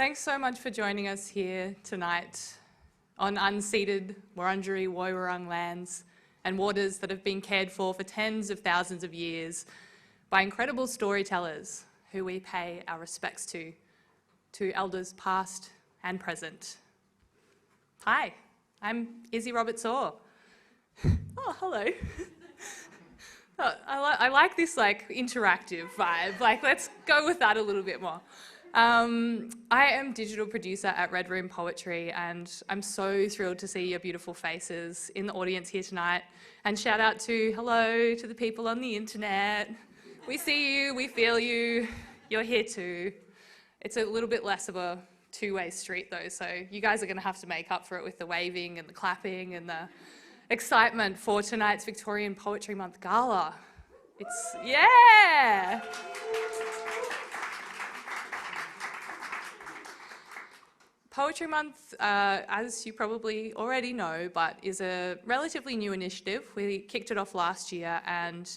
Thanks so much for joining us here tonight on unceded Wurundjeri Woiwurrung lands and waters that have been cared for tens of thousands of years by incredible storytellers who we pay our respects to elders past and present. Hi, I'm Izzy Roberts-Orr. Oh, hello. I like this interactive vibe. Let's go with that a little bit more. I am digital producer at Red Room Poetry, and I'm so thrilled to see your beautiful faces in the audience here tonight. And shout out to hello to the people on the internet. We see you, we feel you, you're here too. It's a little bit less of a two-way street though, so you guys are going to have to make up for it with the waving and the clapping and the excitement for tonight's Victorian Poetry Month Gala. Yeah! Poetry Month, as you probably already know, but is a relatively new initiative. We kicked it off last year, and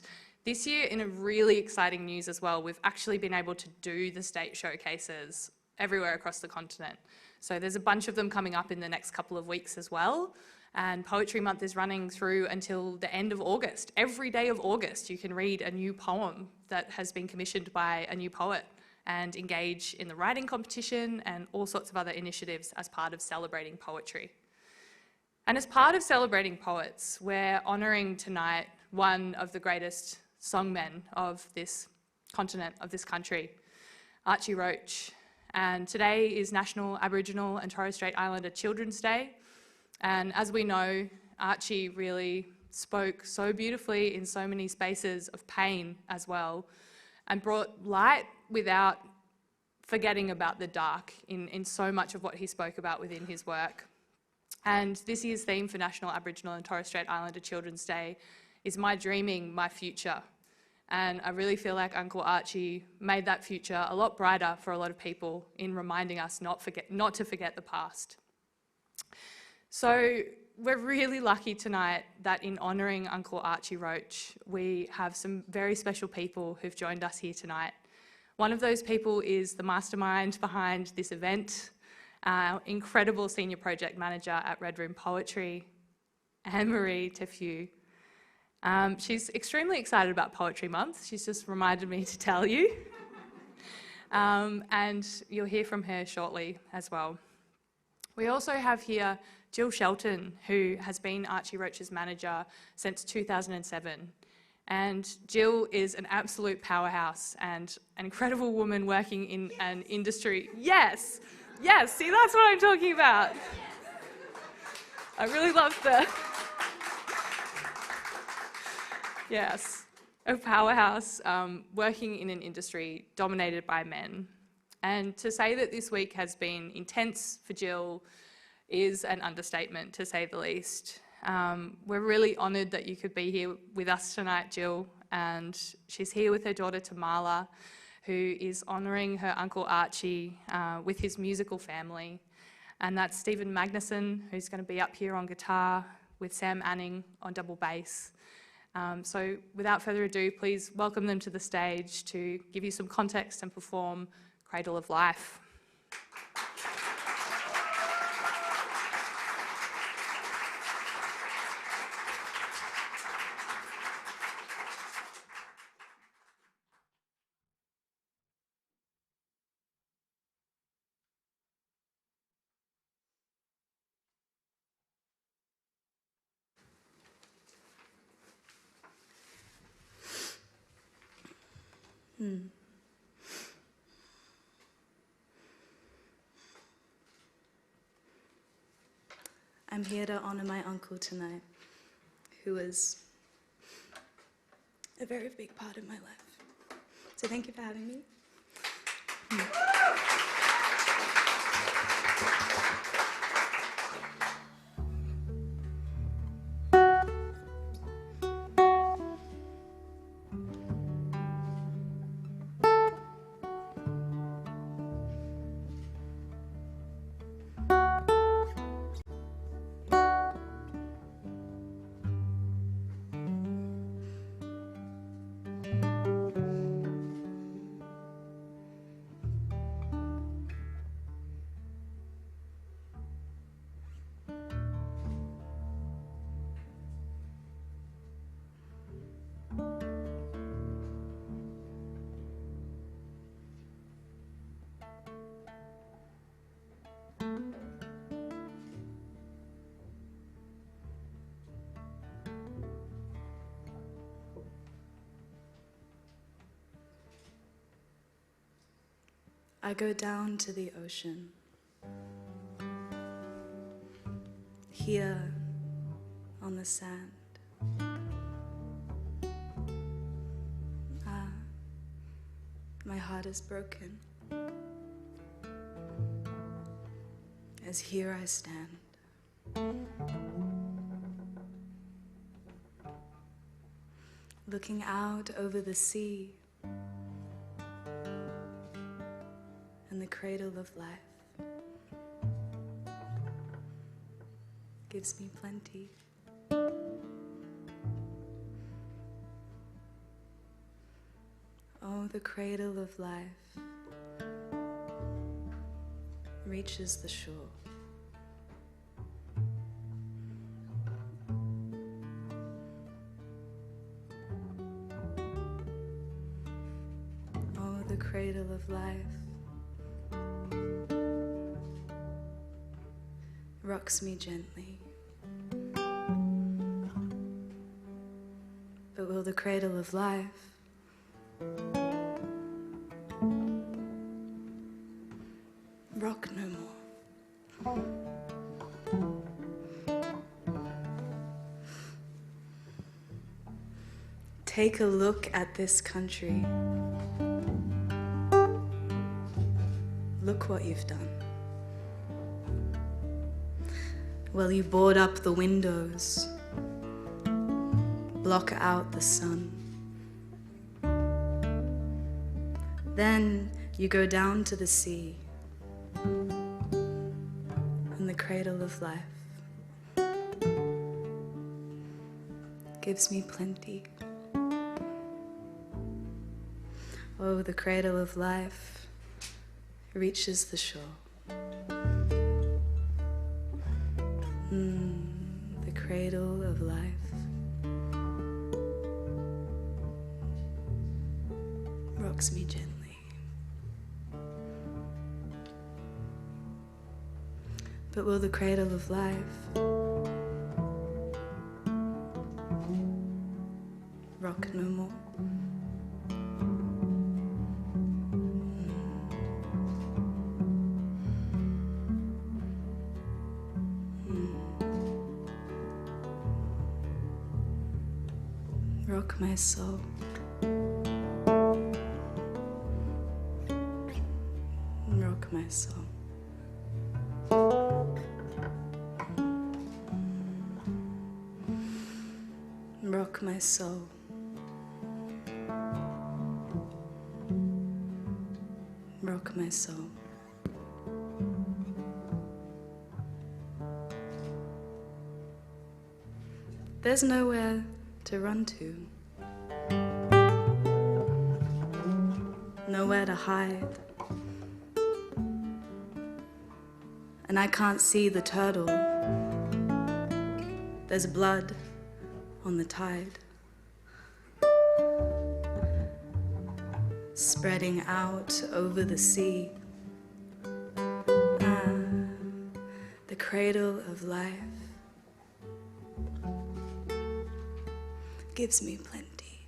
this year, in a really exciting news as well, we've actually been able to do the state showcases everywhere across the continent. So there's a bunch of them coming up in the next couple of weeks as well. And Poetry Month is running through until the end of August. Every day of August, you can read a new poem that has been commissioned by a new poet and engage in the writing competition and all sorts of other initiatives as part of celebrating poetry. And as part of celebrating poets, we're honouring tonight one of the greatest songmen of this continent, of this country, Archie Roach. And today is National Aboriginal and Torres Strait Islander Children's Day. And as we know, Archie really spoke so beautifully in so many spaces of pain as well, and brought light without forgetting about the dark in so much of what he spoke about within his work. And this year's theme for National Aboriginal and Torres Strait Islander Children's Day is My Dreaming, My Future. And I really feel like Uncle Archie made that future a lot brighter for a lot of people in reminding us not to forget the past. So we're really lucky tonight that in honouring Uncle Archie Roach, we have some very special people who've joined us here tonight. One of those people is the mastermind behind this event, our incredible senior project manager at Red Room Poetry, Anne-Marie Tefew. She's extremely excited about Poetry Month. She's just reminded me to tell you. And you'll hear from her shortly as well. We also have here Jill Shelton, who has been Archie Roach's manager since 2007. And Jill is an absolute powerhouse and an incredible woman working in an industry. Yes, see, that's what I'm talking about. I really love the... Yes, a powerhouse working in an industry dominated by men. And to say that this week has been intense for Jill is an understatement, to say the least. We're really honoured that you could be here with us tonight, Jill, and she's here with her daughter Tamala, who is honouring her Uncle Archie with his musical family. And that's Stephen Magnuson, who's going to be up here on guitar, with Sam Anning on double bass. So without further ado, please welcome them to the stage to give you some context and perform Cradle of Life. I'm here to honour my uncle tonight, who was a very big part of my life. So thank you for having me. I go down to the ocean. Here on the sand. My heart is broken. As here I stand. Looking out over the sea and the cradle of life gives me plenty. Oh, the cradle of life reaches the shore. Oh, the cradle of life rocks me gently. But will the cradle of life rock no more? Take a look at this country. Look what you've done. Well, you board up the windows, block out the sun. Then you go down to the sea and the cradle of life gives me plenty. Oh, the cradle of life reaches the shore. The cradle of life rocks me gently. But will the cradle of life rock no more? Rock my soul. Rock my soul. Rock my soul. Rock my soul. There's nowhere to run to, nowhere to hide, and I can't see the turtle. There's blood on the tide, spreading out over the sea. The cradle of life gives me plenty.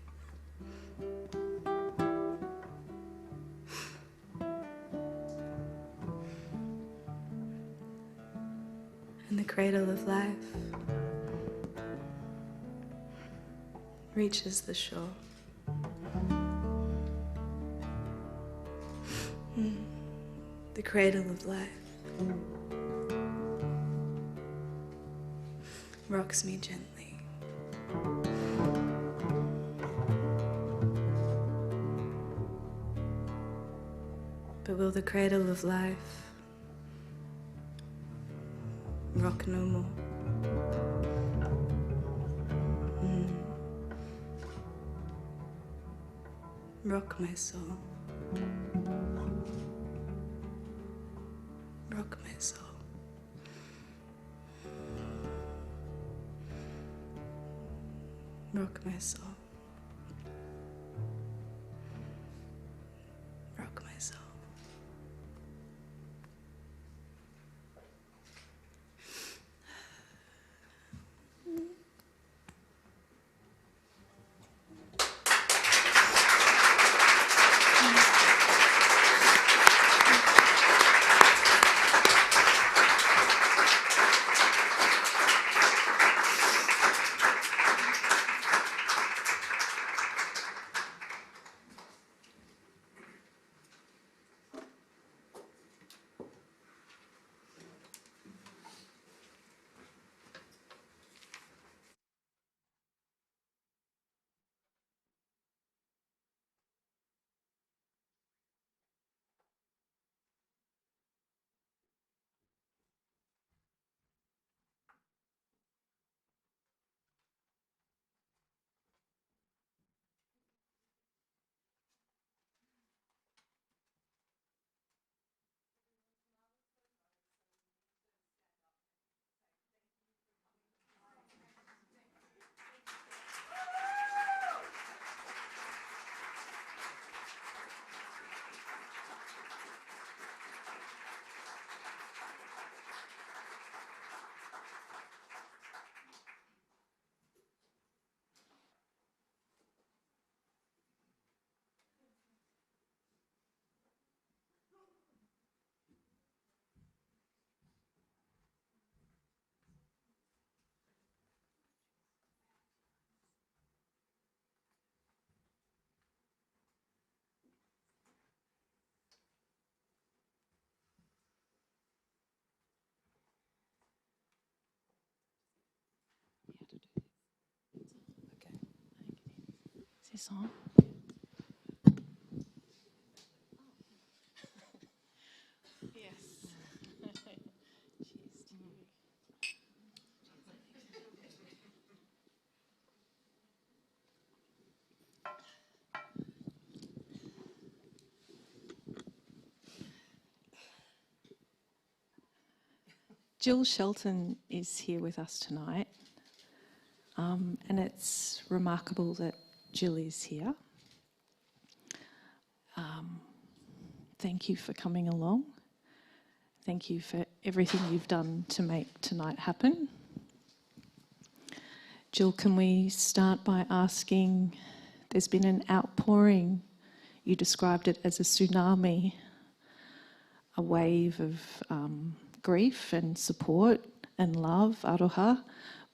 And the cradle of life reaches the shore. The cradle of life rocks me gently. But will the cradle of life rock no more? Rock my soul. Rock my soul. Rock my soul. Rock my soul. this on? Yes. Cheers to you. Jill Shelton is here with us tonight, and it's remarkable that Jill is here. Thank you for coming along. Thank you for everything you've done to make tonight happen. Jill, can we start by asking, there's been an outpouring, you described it as a tsunami, a wave of grief and support and love, aroha,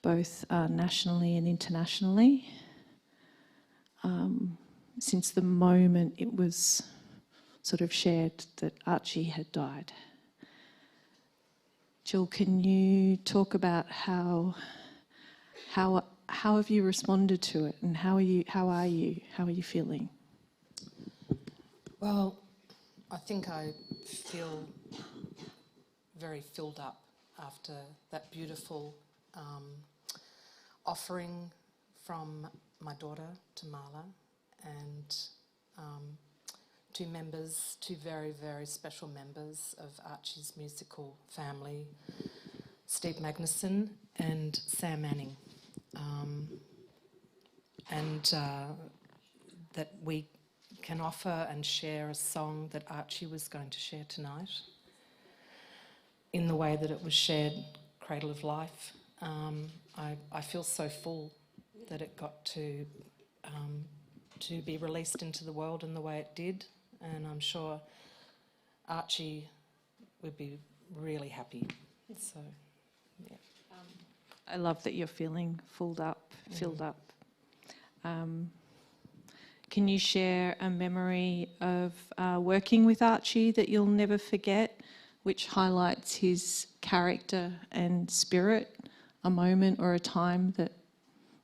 both nationally and internationally, since the moment it was sort of shared that Archie had died. Jill, can you talk about how have you responded to it, and how are you feeling? Well, I think I feel very filled up after that beautiful offering from my daughter, Tamala, and two very, very special members of Archie's musical family, Steve Magnuson and Sam Manning. That we can offer and share a song that Archie was going to share tonight in the way that it was shared, Cradle of Life. I feel so full that it got to be released into the world in the way it did, and I'm sure Archie would be really happy. So, yeah. I love that you're feeling filled up. Can you share a memory of working with Archie that you'll never forget, which highlights his character and spirit, a moment or a time that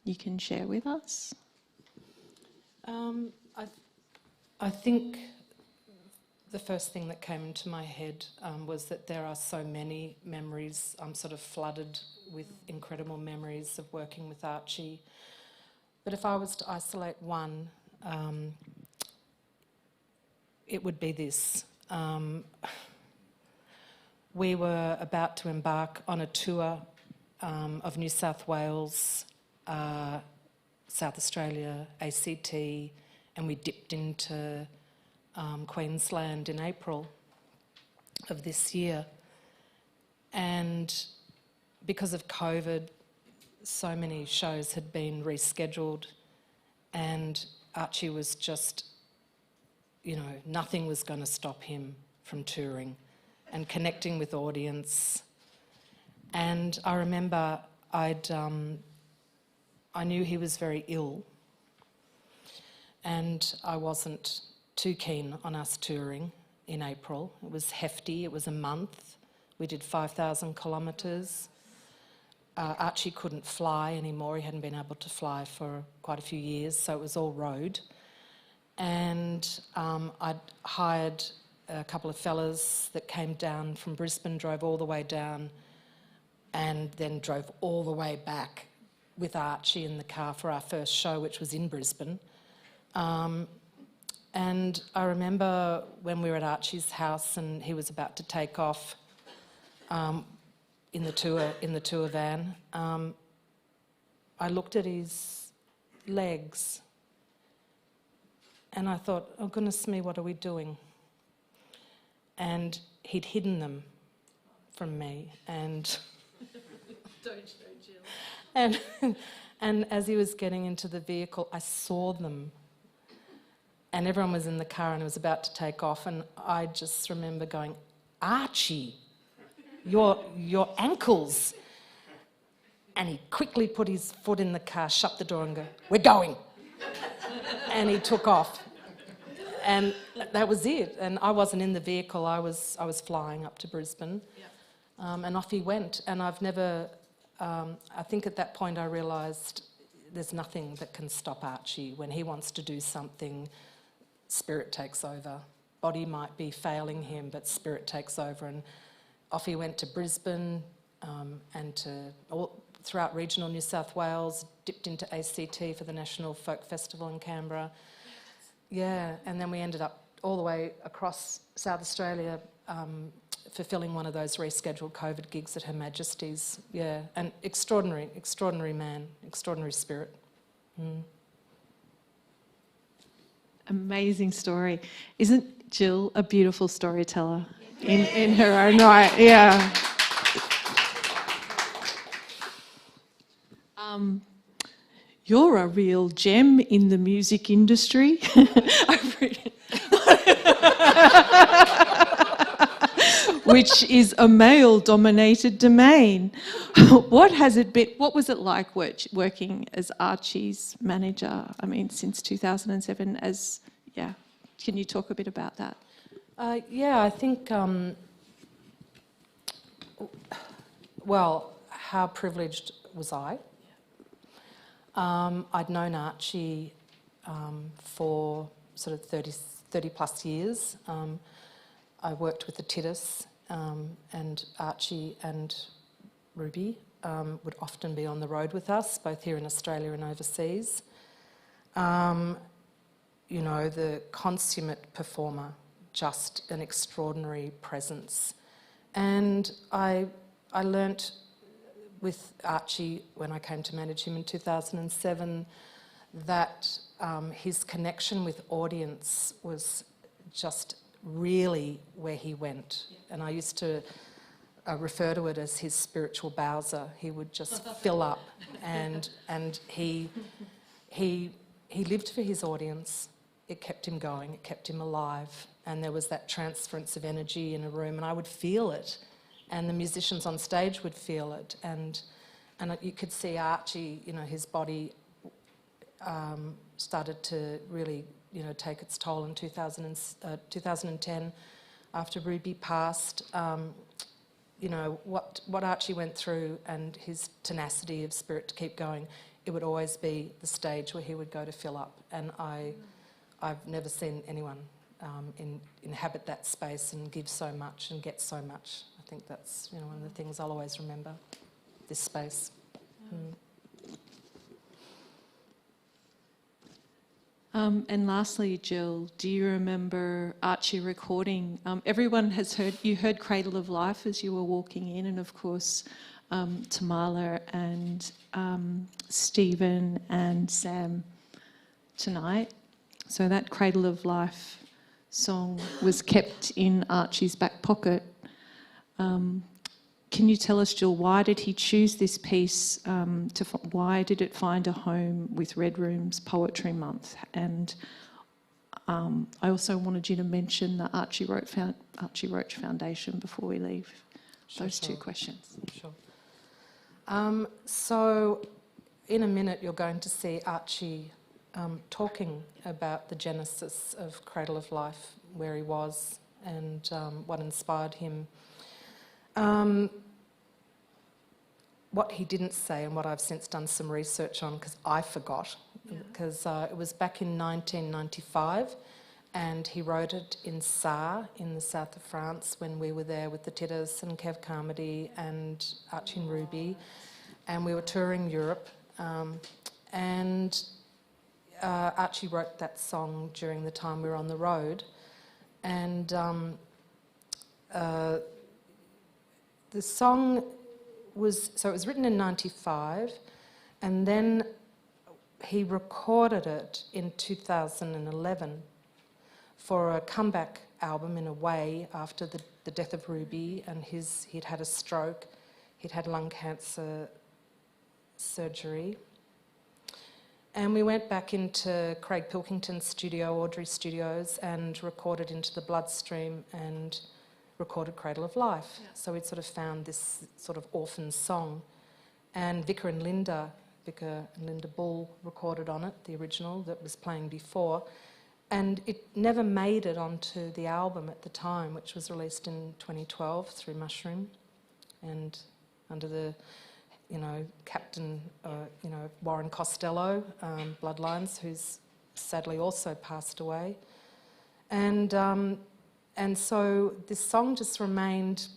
you can share with us? I think the first thing that came into my head was that there are so many memories. I'm sort of flooded with incredible memories of working with Archie. But if I was to isolate one, it would be this. We were about to embark on a tour of New South Wales, South Australia, ACT, and we dipped into Queensland in April of this year. And because of COVID, so many shows had been rescheduled, and Archie was just, nothing was going to stop him from touring and connecting with audience. And I remember I knew he was very ill, and I wasn't too keen on us touring in April. It was hefty, it was a month. We did 5,000 kilometres. Archie couldn't fly anymore, he hadn't been able to fly for quite a few years, so it was all road. And I'd hired a couple of fellas that came down from Brisbane, drove all the way down, and then drove all the way back with Archie in the car for our first show, which was in Brisbane. And I remember when we were at Archie's house and he was about to take off in the tour van, I looked at his legs and I thought, oh goodness me, what are we doing? And he'd hidden them from me, and Don't show Jill. And as he was getting into the vehicle, I saw them. And everyone was in the car and it was about to take off, and I just remember going, Archie, your ankles. And he quickly put his foot in the car, shut the door and go, we're going. And he took off. And that was it. And I wasn't in the vehicle, I was flying up to Brisbane. Yeah. And off he went. And I've never, I think at that point I realised there's nothing that can stop Archie. When he wants to do something, spirit takes over. Body might be failing him, but spirit takes over. And off he went to Brisbane and to throughout regional New South Wales, dipped into ACT for the National Folk Festival in Canberra. Yeah, and then we ended up all the way across South Australia, fulfilling one of those rescheduled COVID gigs at Her Majesty's. Yeah, and extraordinary man, extraordinary spirit. Mm. Amazing story. Isn't Jill a beautiful storyteller in her own right? Yeah. You're a real gem in the music industry. Which is a male-dominated domain. What was it like working as Archie's manager? I mean, since 2007 can you talk a bit about that? Yeah, I think, well, how privileged was I? I'd known Archie for sort of 30 plus years. I worked with the Titus, and Archie and Ruby would often be on the road with us, both here in Australia and overseas. You know, the consummate performer, just an extraordinary presence. And I learnt with Archie, when I came to manage him in 2007, that his connection with audience was just really where he went. And I used to refer to it as his spiritual Bowser. He would just fill up, and he lived for his audience. It kept him going, it kept him alive, and there was that transference of energy in a room, and I would feel it, and the musicians on stage would feel it, and you could see Archie, you know, his body started to really, you know, take its toll in 2010 after Ruby passed. You know, what Archie went through and his tenacity of spirit to keep going, it would always be the stage where he would go to fill up, and I've never seen anyone inhabit that space and give so much and get so much. I think that's, you know, one of the things I'll always remember, this space. Mm. And lastly, Jill, do you remember Archie recording? Everyone has heard Cradle of Life as you were walking in, and of course Tamala and Stephen and Sam tonight. So that Cradle of Life song was kept in Archie's back pocket. Can you tell us, Jill, why did he choose this piece? Why did it find a home with Red Room's Poetry Month? And I also wanted you to mention the Archie Roach Foundation before we leave. Those two questions. Sure. So in a minute you're going to see Archie talking about the genesis of Cradle of Life, where he was and what inspired him. What he didn't say, and what I've since done some research on, because I forgot, because it was back in 1995, and he wrote it in Sarre in the south of France when we were there with the Titters and Kev Carmody and Archie and Ruby, and we were touring Europe, and Archie wrote that song during the time we were on the road, and the song was written in 95, and then he recorded it in 2011 for a comeback album, in a way, after the death of Ruby, and he'd had a stroke, he'd had lung cancer surgery. And we went back into Craig Pilkington's studio, Audrey Studios, and recorded into the Bloodstream and recorded Cradle of Life. Yeah. So we'd sort of found this sort of orphan song. And Vicar and Linda Bull recorded on it, the original that was playing before. And it never made it onto the album at the time, which was released in 2012 through Mushroom and under the you know, Captain, you know, Warren Costello, Bloodlines, who's sadly also passed away. And so this song just remained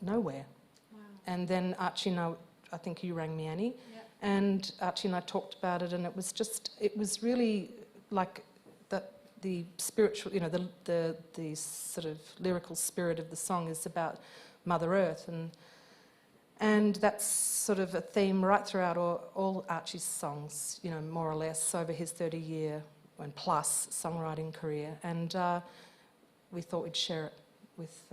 nowhere. Wow. And then Archie and I think you rang me, Annie, and Archie and I talked about it, and it was really like the spiritual, you know, the sort of lyrical spirit of the song is about Mother Earth, and that's sort of a theme right throughout all Archie's songs, you know, more or less over his 30-year and plus songwriting career, and we thought we'd share it with,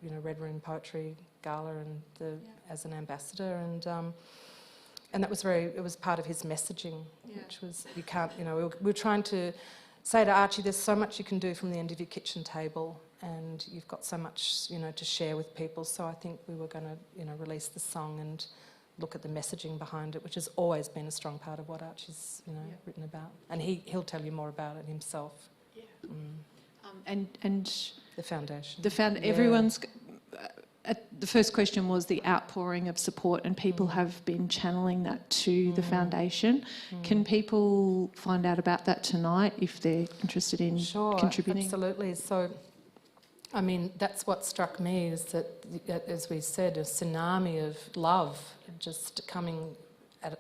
you know, Red Room Poetry, Gala, and as an ambassador, and that was it was part of his messaging, which was, you can't, you know, we were trying to say to Archie, there's so much you can do from the end of your kitchen table, and you've got so much, you know, to share with people. So I think we were going to, you know, release the song and look at the messaging behind it, which has always been a strong part of what Archie's, you know, written about. And he'll tell you more about it himself. Yeah. And the foundation. Everyone's. The first question was the outpouring of support, and people have been channeling that to the foundation. Can people find out about that tonight if they're interested in contributing? Absolutely. So, I mean, that's what struck me, is that, as we said, a tsunami of love just coming,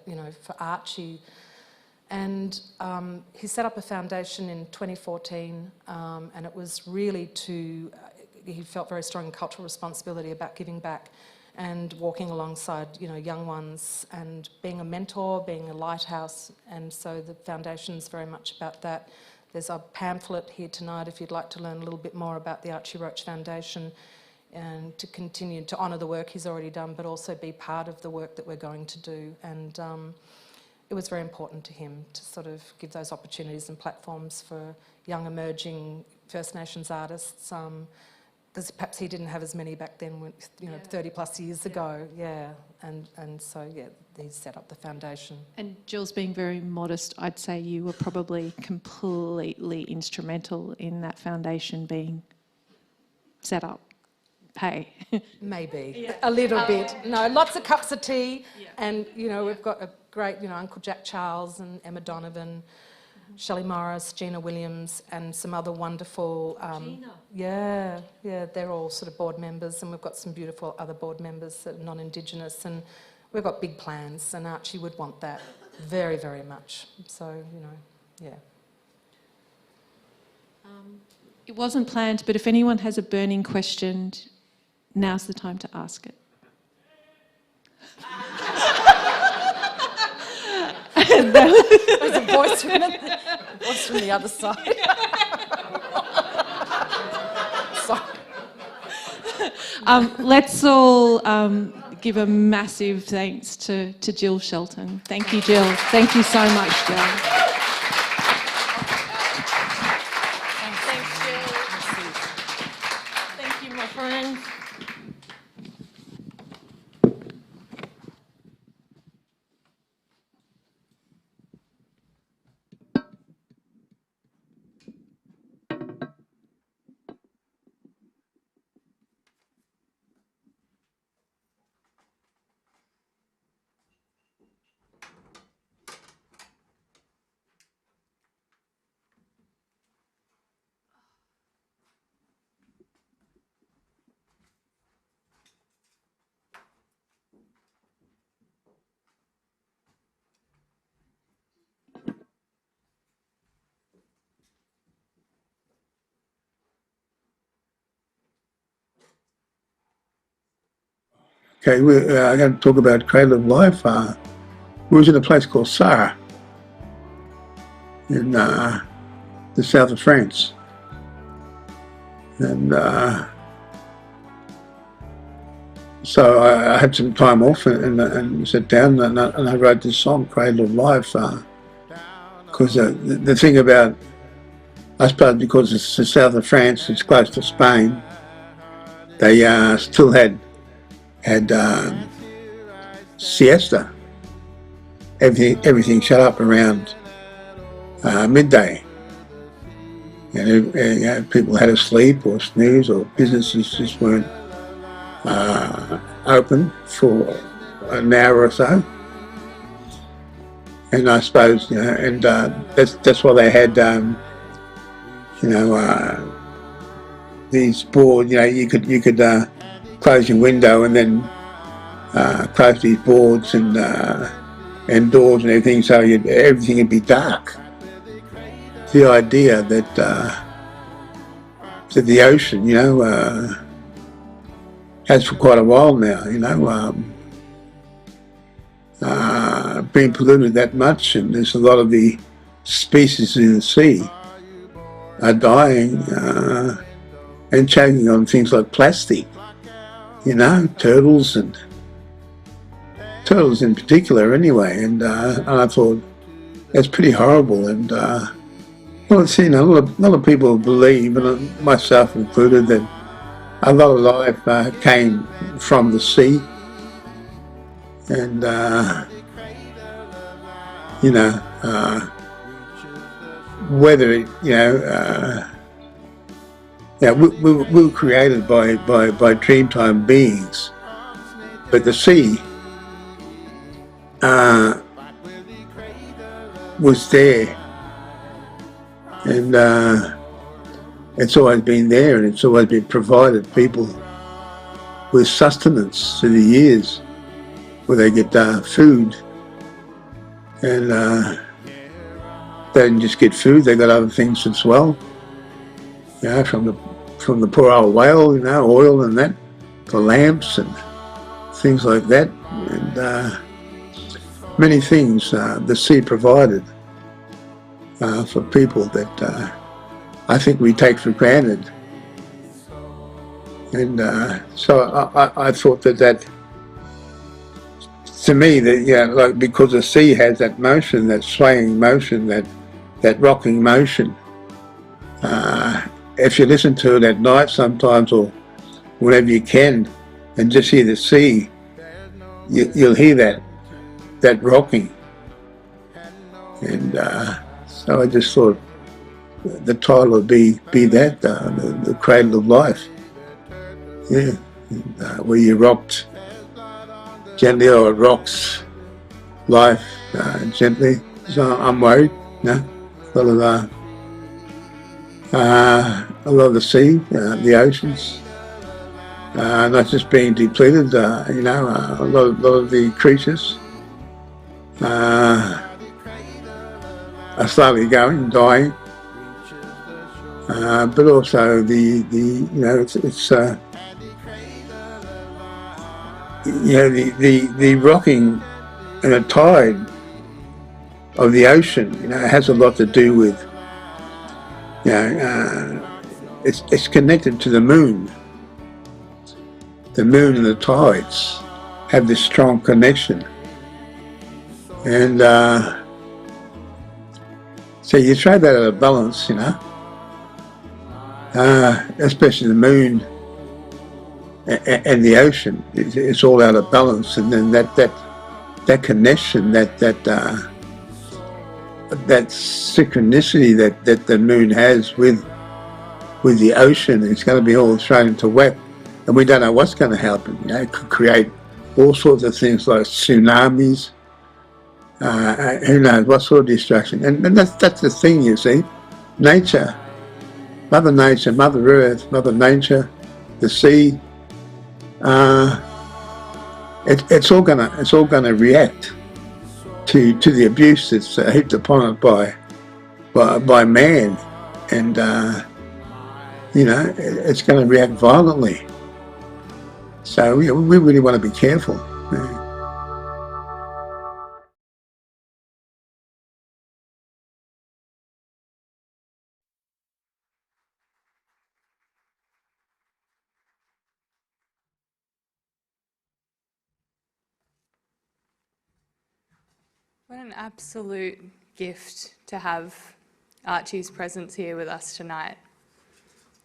you know, for Archie. And he set up a foundation in 2014, and it was really to... he felt very strong cultural responsibility about giving back and walking alongside, you know, young ones and being a mentor, being a lighthouse, and so the foundation's very much about that. There's a pamphlet here tonight if you'd like to learn a little bit more about the Archie Roach Foundation and to continue to honour the work he's already done, but also be part of the work that we're going to do. And it was very important to him to sort of give those opportunities and platforms for young emerging First Nations artists, because perhaps he didn't have as many back then, you know, 30 plus years ago, and so he set up the foundation. And Jill's being very modest. I'd say you were probably completely instrumental in that foundation being set up. Hey, maybe a little bit. No, lots of cups of tea, and you know we've got a great, you know, Uncle Jack Charles and Emma Donovan. Shelley Morris, Gina Williams, and some other wonderful... Gina? Yeah, they're all sort of board members, and we've got some beautiful other board members that are non-Indigenous, and we've got big plans, and Archie would want that very, very much. So, you know, it wasn't planned, but if anyone has a burning question, now's the time to ask it. There's a voice from the other side. Let's all give a massive thanks to Jill Shelton. Thank you, Jill. Thank you so much, Jill. Thanks, Jill. Thank you, my friend. Okay, I'm going to talk about Cradle of Life. We was in a place called Sarre in the south of France. And so I had some time off and sat down and I wrote this song, Cradle of Life, because the thing about, I suppose because it's the south of France, it's close to Spain, they still had siesta. Everything shut up around midday. You know, people had to sleep or snooze, or businesses just weren't open for an hour or so. And I suppose, you know, and that's why they had, you know, these boards. You know, you could close your window and then close these boards and doors and everything, so everything would be dark. The idea that the ocean, you know, has for quite a while now, you know, been polluted that much, and there's a lot of the species in the sea are dying and choking on things like plastic, you know, turtles in particular anyway, and I thought that's pretty horrible. And well, it's, you know, a lot of people believe, and myself included, that a lot of life came from the sea, and you know, whether it, you know, yeah, we were created by Dreamtime beings, but the sea was there, and it's always been there, and it's always been provided people with sustenance through the years, where they get food, and they didn't just get food; they got other things as well. You know, from the poor old whale, you know, oil and that, the lamps and things like that, and many things the sea provided for people that I think we take for granted. And so I thought that to me, that, you know, like, because the sea has that motion, that swaying motion, that rocking motion, if you listen to it at night sometimes, or whenever you can, and just hear the sea, you'll hear that rocking. And so I just thought the title would be that, the Cradle of Life. Yeah, and, where you rocked gently, or it rocks life gently. So I'm worried, you know, a lot of the sea, the oceans, not just being depleted, you know, a lot of the creatures are slowly dying, but also the you know, it's you know, the rocking and a tide of the ocean, you know, has a lot to do with, you know, it's connected to the moon. The moon and the tides have this strong connection, and so you throw that out of balance, you know, especially the moon and the ocean. It's all out of balance, and then that connection, that synchronicity that the moon has with the ocean, it's going to be all thrown into whack, and we don't know what's going to happen. You know, it could create all sorts of things like tsunamis. Who knows what sort of destruction? And that's the thing, you see. Nature, Mother Nature, Mother Earth, Mother Nature, the sea. It's all gonna react to the abuse that's heaped upon it by man, and you know, it's going to react violently. So we really want to be careful. What an absolute gift to have Archie's presence here with us tonight.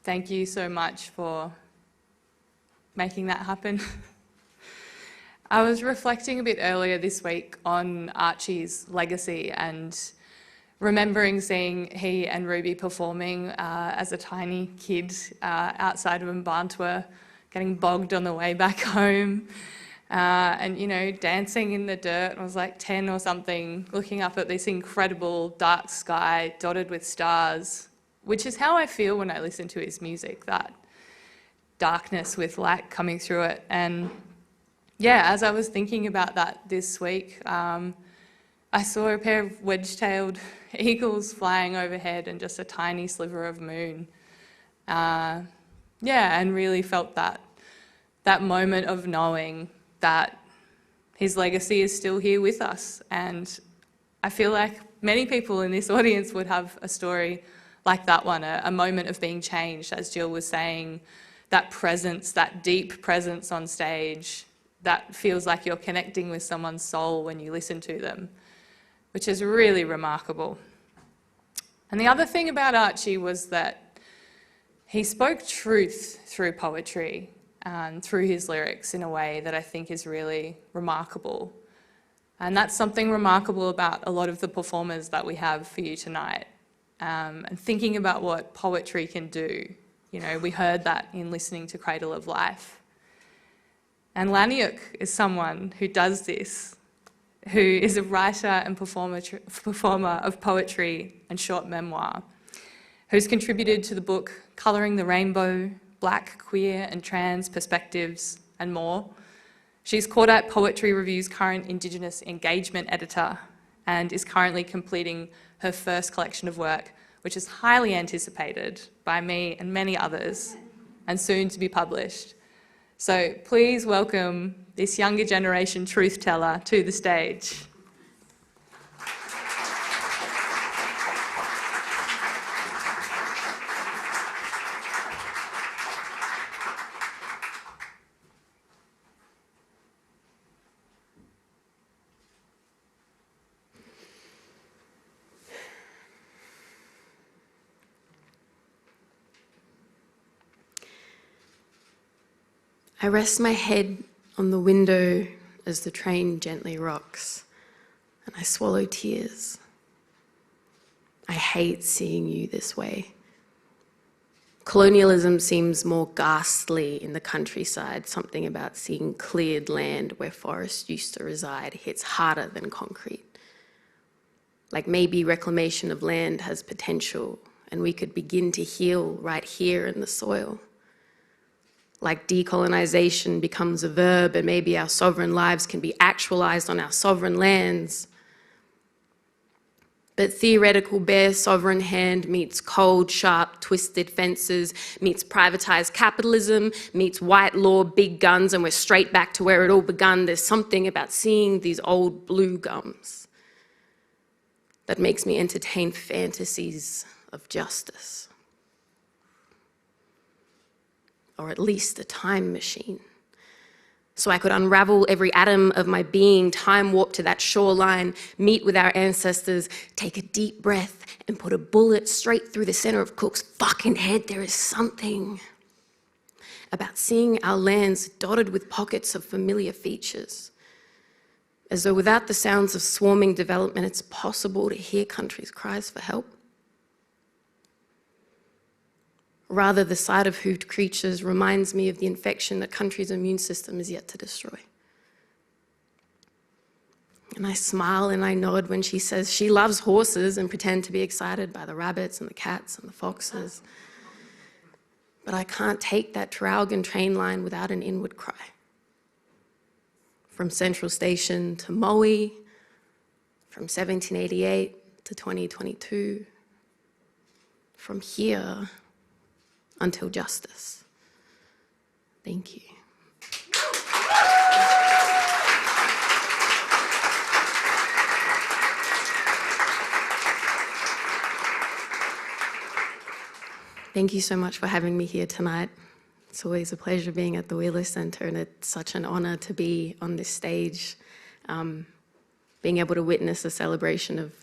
Thank you so much for making that happen. I was reflecting a bit earlier this week on Archie's legacy and remembering seeing he and Ruby performing as a tiny kid outside of Mbantua, getting bogged on the way back home. and, you know, dancing in the dirt. I was like 10 or something, looking up at this incredible dark sky dotted with stars, which is how I feel when I listen to his music, that darkness with light coming through it. And yeah, as I was thinking about that this week, I saw a pair of wedge-tailed eagles flying overhead and just a tiny sliver of moon. Yeah, and really felt that moment of knowing that his legacy is still here with us. And I feel like many people in this audience would have a story like that one, a moment of being changed, as Jill was saying, that presence, that deep presence on stage that feels like you're connecting with someone's soul when you listen to them, which is really remarkable. And the other thing about Archie was that he spoke truth through poetry and through his lyrics in a way that I think is really remarkable. And that's something remarkable about a lot of the performers that we have for you tonight. And thinking about what poetry can do. You know, we heard that in listening to Cradle of Life. And Laniuk is someone who does this, who is a writer and performer of poetry and short memoir, who's contributed to the book Colouring the Rainbow, Black, Queer and Trans Perspectives and more. She's Cordite Poetry Review's current Indigenous engagement editor and is currently completing her first collection of work, which is highly anticipated by me and many others and soon to be published. So please welcome this younger generation truth teller to the stage. I rest my head on the window as the train gently rocks, and I swallow tears. I hate seeing you this way. Colonialism seems more ghastly in the countryside. Something about seeing cleared land where forests used to reside hits harder than concrete. Like maybe reclamation of land has potential and we could begin to heal right here in the soil. Like decolonization becomes a verb and maybe our sovereign lives can be actualized on our sovereign lands. But theoretical bare sovereign hand meets cold, sharp, twisted fences, meets privatized capitalism, meets white law, big guns, and we're straight back to where it all begun. There's something about seeing these old blue gums that makes me entertain fantasies of justice. Or at least a time machine. So I could unravel every atom of my being, time warp to that shoreline, meet with our ancestors, take a deep breath and put a bullet straight through the center of Cook's fucking head. There is something about seeing our lands dotted with pockets of familiar features. As though without the sounds of swarming development, it's possible to hear countries' cries for help. Rather, the sight of hooved creatures reminds me of the infection that country's immune system is yet to destroy. And I smile and I nod when she says she loves horses and pretend to be excited by the rabbits and the cats and the foxes. But I can't take that Traralgon train line without an inward cry. From Central Station to Maui, from 1788 to 2022, from here until justice. Thank you. Thank you so much for having me here tonight. It's always a pleasure being at the Wheeler Centre, and it's such an honour to be on this stage, being able to witness a celebration of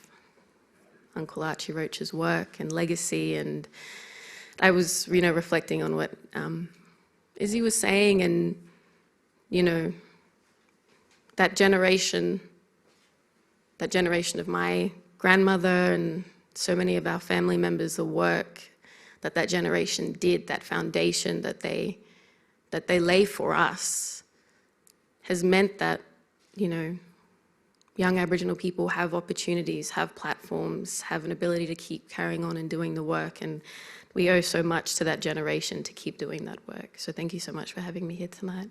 Uncle Archie Roach's work and legacy. And I was, reflecting on what Izzy was saying, and, that generation of my grandmother and so many of our family members, the work that generation did, that foundation that they lay for us, has meant that, you know, young Aboriginal people have opportunities, have platforms, have an ability to keep carrying on and doing the work, and we owe so much to that generation to keep doing that work. So thank you so much for having me here tonight.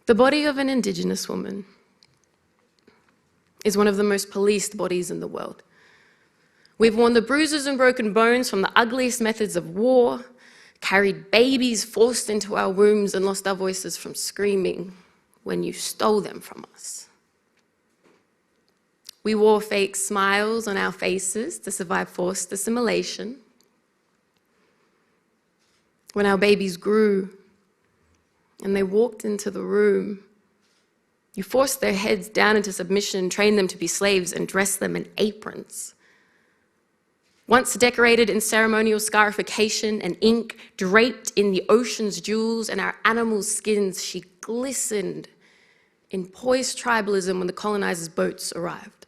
The body of an Indigenous woman is one of the most policed bodies in the world. We've worn the bruises and broken bones from the ugliest methods of war, carried babies forced into our wombs, and lost our voices from screaming when you stole them from us. We wore fake smiles on our faces to survive forced assimilation. When our babies grew and they walked into the room, you forced their heads down into submission, trained them to be slaves, and dressed them in aprons. Once decorated in ceremonial scarification and ink, draped in the ocean's jewels and our animals' skins, she glistened in poised tribalism when the colonizers' boats arrived.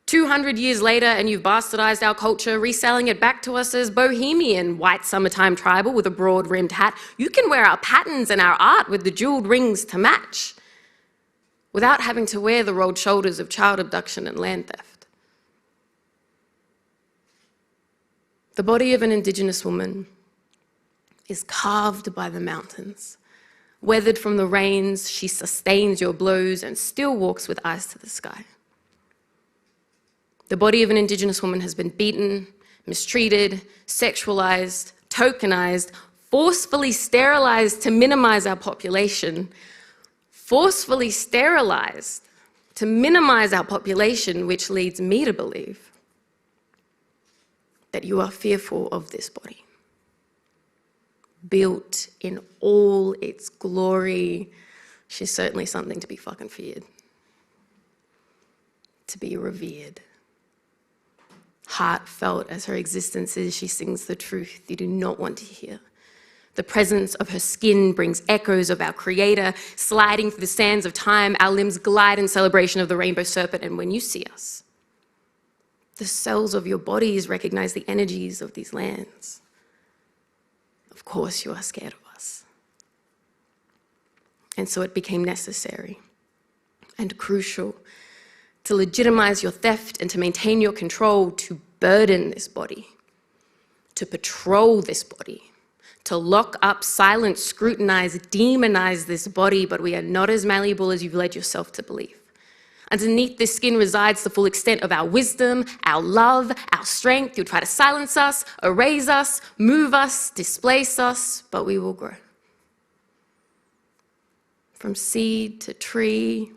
200 years later, and you've bastardized our culture, reselling it back to us as bohemian, white summertime tribal with a broad-rimmed hat. You can wear our patterns and our art with the jeweled rings to match, without having to wear the rolled shoulders of child abduction and land theft. The body of an Indigenous woman is carved by the mountains. Weathered from the rains, she sustains your blows and still walks with eyes to the sky. The body of an Indigenous woman has been beaten, mistreated, sexualized, tokenized, forcefully sterilized to minimize our population, forcefully sterilized to minimize our population, which leads me to believe that you are fearful of this body. Built in all its glory, she's certainly something to be fucking feared, to be revered. Heartfelt as her existence is, she sings the truth you do not want to hear. The presence of her skin brings echoes of our creator, sliding through the sands of time. Our limbs glide in celebration of the rainbow serpent, and when you see us, the cells of your bodies recognize the energies of these lands. Of course you are scared of us. And so it became necessary and crucial to legitimize your theft and to maintain your control, to burden this body, to patrol this body, to lock up, silence, scrutinize, demonize this body, but we are not as malleable as you've led yourself to believe. Underneath this skin resides the full extent of our wisdom, our love, our strength. You'll try to silence us, erase us, move us, displace us, but we will grow. From seed to tree,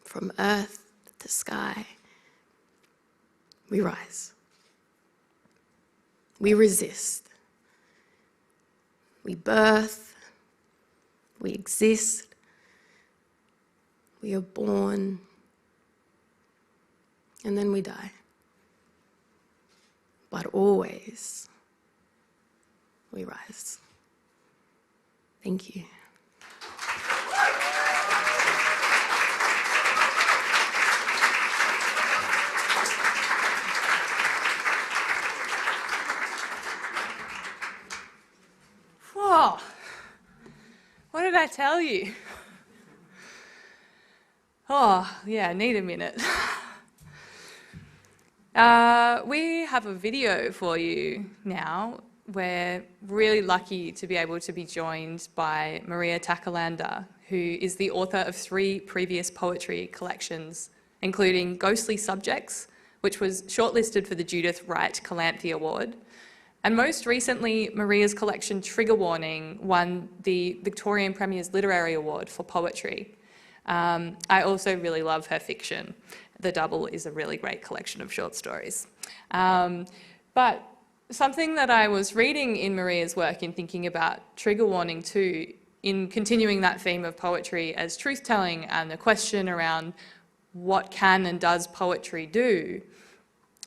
from earth to sky, we rise. We resist. We birth. We exist. We are born. And then we die. But always, we rise. Thank you. Whoa, what did I tell you? Oh, yeah, need a minute. We have a video for you now. We're really lucky to be able to be joined by Maria Takolander, who is the author of 3 previous poetry collections, including Ghostly Subjects, which was shortlisted for the Judith Wright Calanthe Award. And most recently, Maria's collection Trigger Warning won the Victorian Premier's Literary Award for poetry. I also really love her fiction. The Double is a really great collection of short stories. But something that I was reading in Maria's work in thinking about Trigger Warning too, in continuing that theme of poetry as truth-telling and the question around what can and does poetry do,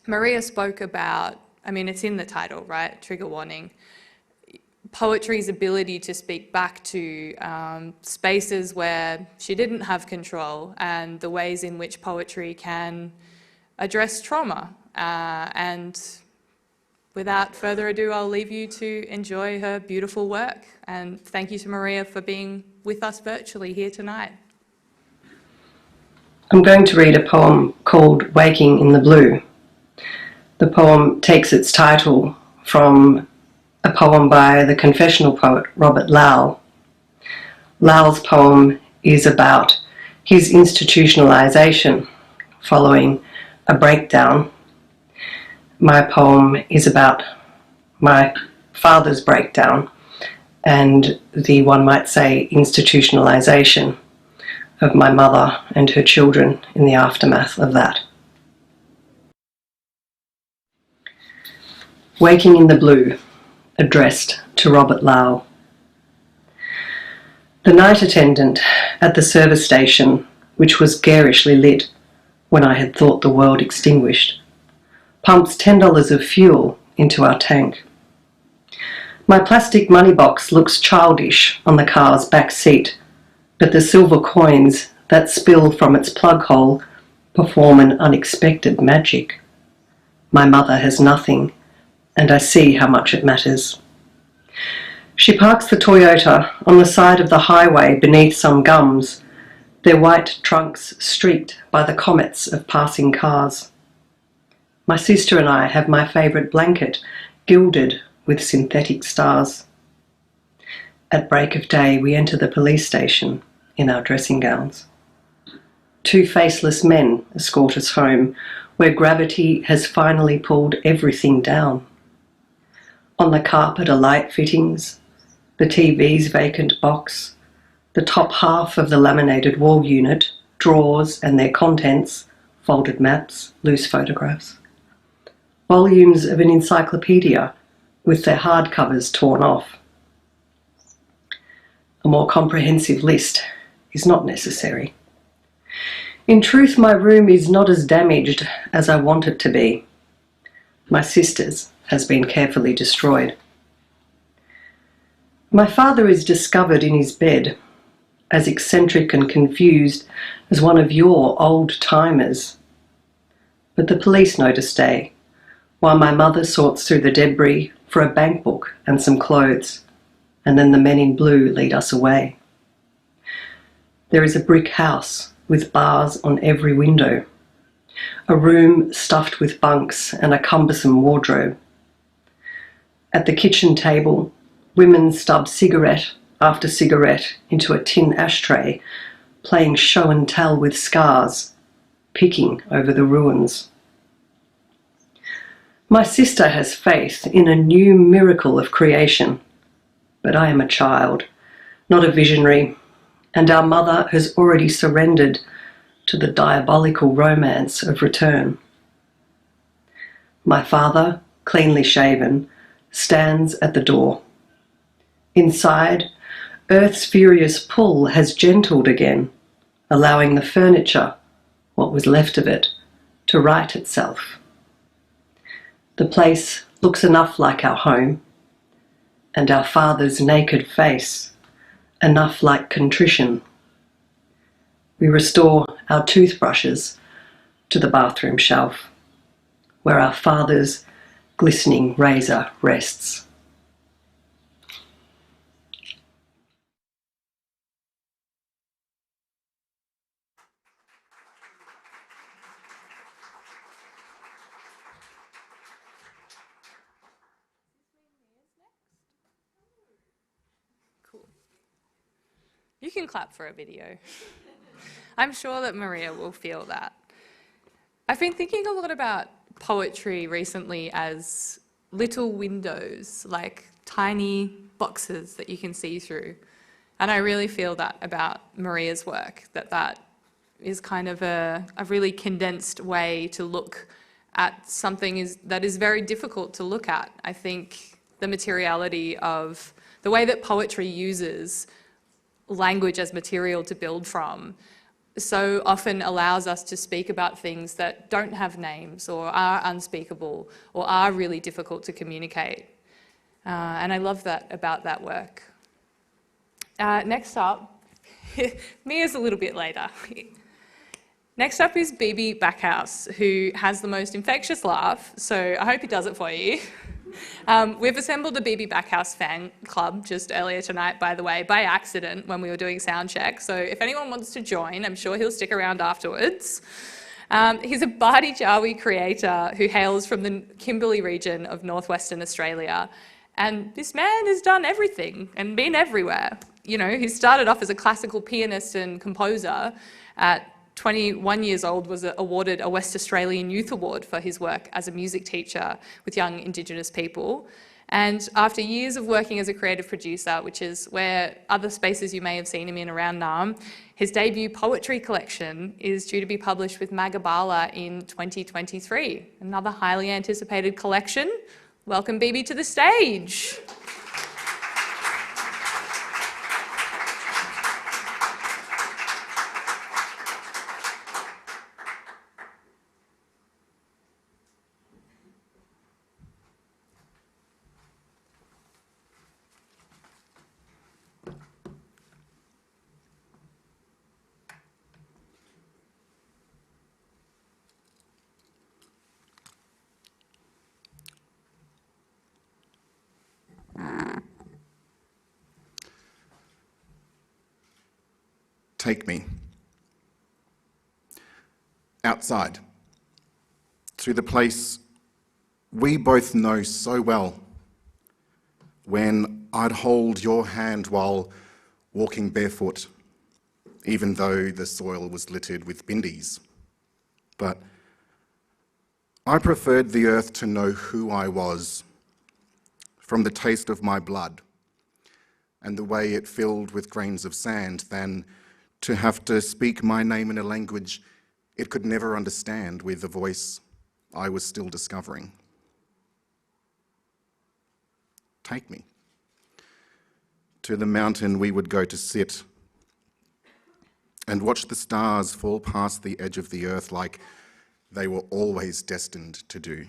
Maria spoke about, I mean, it's in the title, right? Trigger Warning. Poetry's ability to speak back to spaces where she didn't have control, and the ways in which poetry can address trauma and without further ado, I'll leave you to enjoy her beautiful work. And thank you to Maria for being with us virtually here tonight. I'm going to read a poem called Waking in the Blue. The poem takes its title from a poem by the confessional poet Robert Lowell. Lowell's poem is about his institutionalization following a breakdown. My poem is about my father's breakdown and the, one might say, institutionalization of my mother and her children in the aftermath of that. Waking in the Blue, addressed to Robert Lowell. The night attendant at the service station, which was garishly lit when I had thought the world extinguished, pumps $10 of fuel into our tank. My plastic money box looks childish on the car's back seat, but the silver coins that spill from its plug hole perform an unexpected magic. My mother has nothing, and I see how much it matters. She parks the Toyota on the side of the highway beneath some gums, their white trunks streaked by the comets of passing cars. My sister and I have my favourite blanket, gilded with synthetic stars. At break of day, we enter the police station in our dressing gowns. Two faceless men escort us home, where gravity has finally pulled everything down. On the carpet are light fittings, the TV's vacant box, the top half of the laminated wall unit, drawers and their contents, folded maps, loose photographs. Volumes of an encyclopedia with their hardcovers torn off. A more comprehensive list is not necessary. In truth, my room is not as damaged as I want it to be. My sister's has been carefully destroyed. My father is discovered in his bed, as eccentric and confused as one of your old-timers. But the police know to stay, while my mother sorts through the debris for a bank book and some clothes, and then the men in blue lead us away. There is a brick house with bars on every window, a room stuffed with bunks and a cumbersome wardrobe. At the kitchen table, women stub cigarette after cigarette into a tin ashtray, playing show and tell with scars, picking over the ruins. My sister has faith in a new miracle of creation, but I am a child, not a visionary, and our mother has already surrendered to the diabolical romance of return. My father, cleanly shaven, stands at the door. Inside, Earth's furious pull has gentled again, allowing the furniture, what was left of it, to right itself. The place looks enough like our home, and our father's naked face enough like contrition. We restore our toothbrushes to the bathroom shelf, where our father's glistening razor rests. Cool. You can clap for a video. I'm sure that Maria will feel that. I've been thinking a lot about poetry recently as little windows, like tiny boxes that you can see through. And I really feel that about Maria's work, that is kind of a really condensed way to look at something that is very difficult to look at. I think the materiality of the way that poetry uses language as material to build from so often allows us to speak about things that don't have names or are unspeakable or are really difficult to communicate. And I love that about that work. Next up, Mia's a little bit later. Next up is Bibi Backhouse, who has the most infectious laugh, so I hope he does it for you. We've assembled a Bibi Backhouse fan club just earlier tonight, by the way, by accident when we were doing sound check. So if anyone wants to join, I'm sure he'll stick around afterwards. He's a Bardi Jawi creator who hails from the Kimberley region of northwestern Australia. And this man has done everything and been everywhere. You know, he started off as a classical pianist and composer. At 21 years old, was awarded a West Australian Youth Award for his work as a music teacher with young Indigenous people. And after years of working as a creative producer, which is where other spaces you may have seen him in around Naarm, his debut poetry collection is due to be published with Magabala in 2023. Another highly anticipated collection. Welcome Bibi to the stage. Take me outside to the place we both know so well, when I'd hold your hand while walking barefoot, even though the soil was littered with bindis. But I preferred the earth to know who I was from the taste of my blood and the way it filled with grains of sand than to have to speak my name in a language it could never understand with a voice I was still discovering. Take me to the mountain we would go to sit and watch the stars fall past the edge of the earth like they were always destined to do.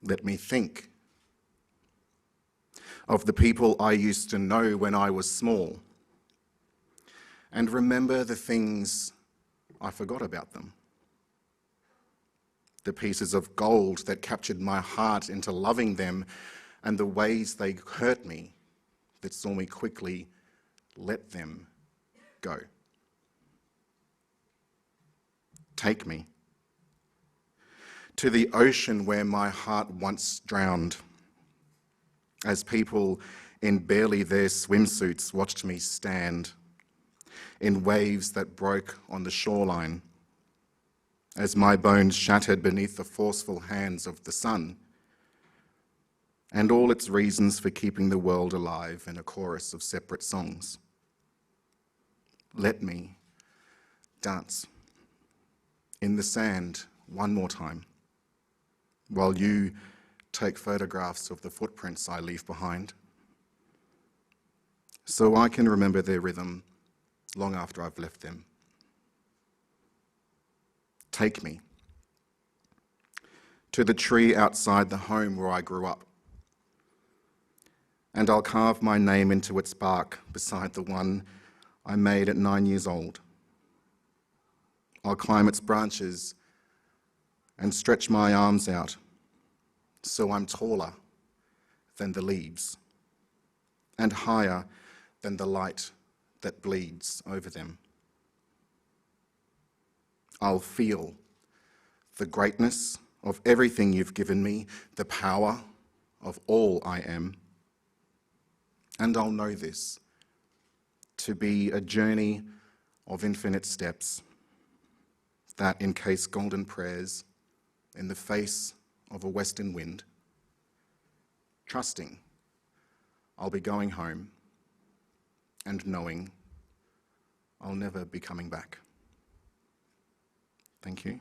Let me think of the people I used to know when I was small, and remember the things I forgot about them. The pieces of gold that captured my heart into loving them, and the ways they hurt me that saw me quickly let them go. Take me to the ocean where my heart once drowned, as people in barely their swimsuits watched me stand in waves that broke on the shoreline, as my bones shattered beneath the forceful hands of the sun, and all its reasons for keeping the world alive in a chorus of separate songs. Let me dance in the sand one more time, while you take photographs of the footprints I leave behind, so I can remember their rhythm long after I've left them. Take me to the tree outside the home where I grew up, and I'll carve my name into its bark beside the one I made at 9 years old. I'll climb its branches and stretch my arms out so I'm taller than the leaves and higher than the light that bleeds over them. I'll feel the greatness of everything you've given me, the power of all I am. And I'll know this to be a journey of infinite steps that encase golden prayers in the face of a western wind, trusting I'll be going home and knowing I'll never be coming back. Thank you.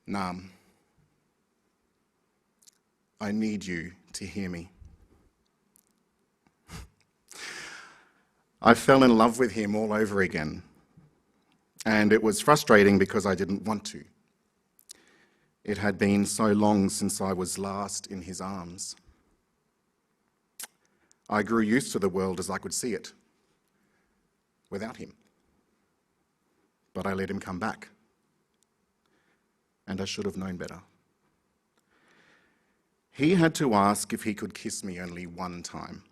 Naarm, I need you to hear me. I fell in love with him all over again, and it was frustrating because I didn't want to. It had been so long since I was last in his arms. I grew used to the world as I could see it, without him. But I let him come back, and I should have known better. He had to ask if he could kiss me only one time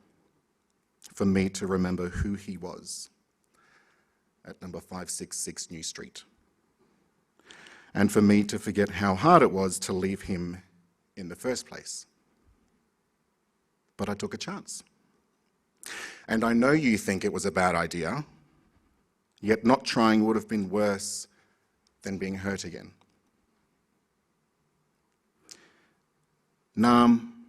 for me to remember who he was at number 566 New Street, and for me to forget how hard it was to leave him in the first place. But I took a chance. And I know you think it was a bad idea, yet not trying would have been worse than being hurt again. Nam,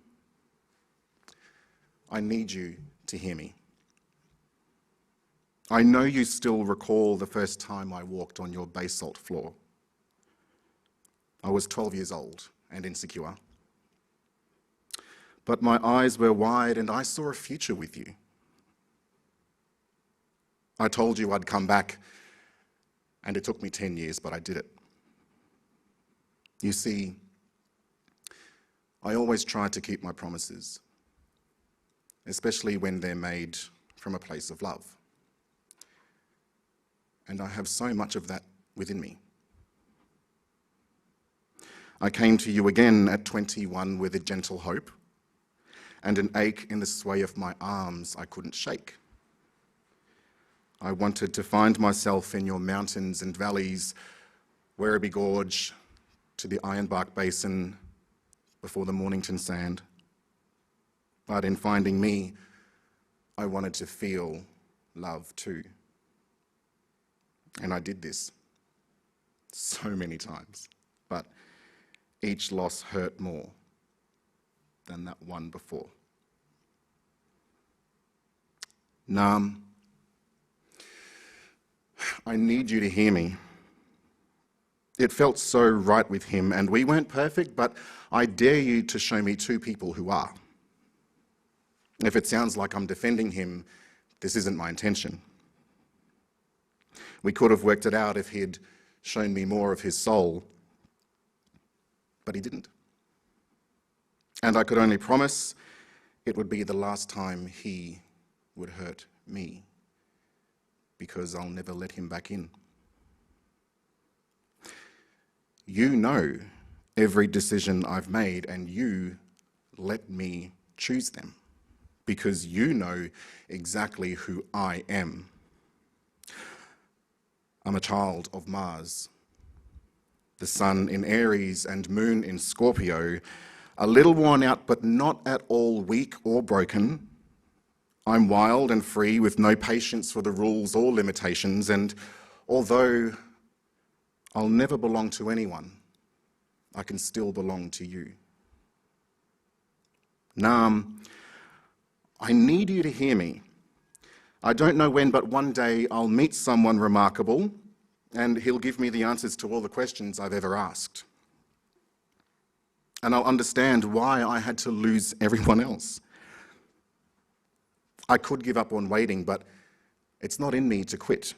I need you to hear me. I know you still recall the first time I walked on your basalt floor. I was 12 years old and insecure. But my eyes were wide and I saw a future with you. I told you I'd come back, and it took me 10 years, but I did it. You see, I always try to keep my promises, especially when they're made from a place of love. And I have so much of that within me. I came to you again at 21 with a gentle hope and an ache in the sway of my arms I couldn't shake. I wanted to find myself in your mountains and valleys, Werribee Gorge to the Ironbark Basin before the Mornington Sand. But in finding me, I wanted to feel love too. And I did this so many times, but each loss hurt more than that one before. Nam, I need you to hear me. It felt so right with him, and we weren't perfect, but I dare you to show me two people who are. If it sounds like I'm defending him, this isn't my intention. We could have worked it out if he'd shown me more of his soul, but he didn't. And I could only promise it would be the last time he would hurt me, because I'll never let him back in. You know every decision I've made, and you let me choose them, because you know exactly who I am. I'm a child of Mars, the sun in Aries and moon in Scorpio, a little worn out but not at all weak or broken. I'm wild and free with no patience for the rules or limitations, and although I'll never belong to anyone, I can still belong to you. Nam, I need you to hear me. I don't know when, but one day I'll meet someone remarkable, and he'll give me the answers to all the questions I've ever asked. And I'll understand why I had to lose everyone else. I could give up on waiting, but it's not in me to quit.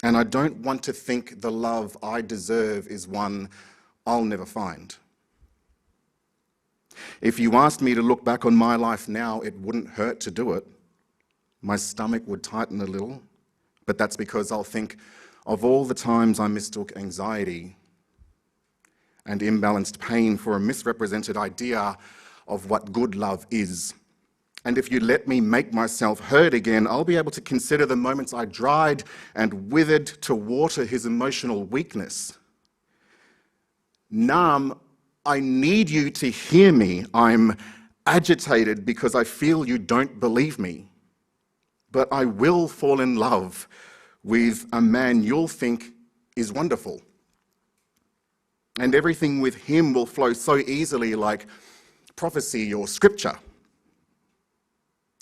And I don't want to think the love I deserve is one I'll never find. If you asked me to look back on my life now, it wouldn't hurt to do it. My stomach would tighten a little, but that's because I'll think of all the times I mistook anxiety and imbalanced pain for a misrepresented idea of what good love is. And if you let me make myself heard again, I'll be able to consider the moments I dried and withered to water his emotional weakness. Nam, I need you to hear me. I'm agitated because I feel you don't believe me. But I will fall in love with a man you'll think is wonderful. And everything with him will flow so easily, like prophecy or scripture.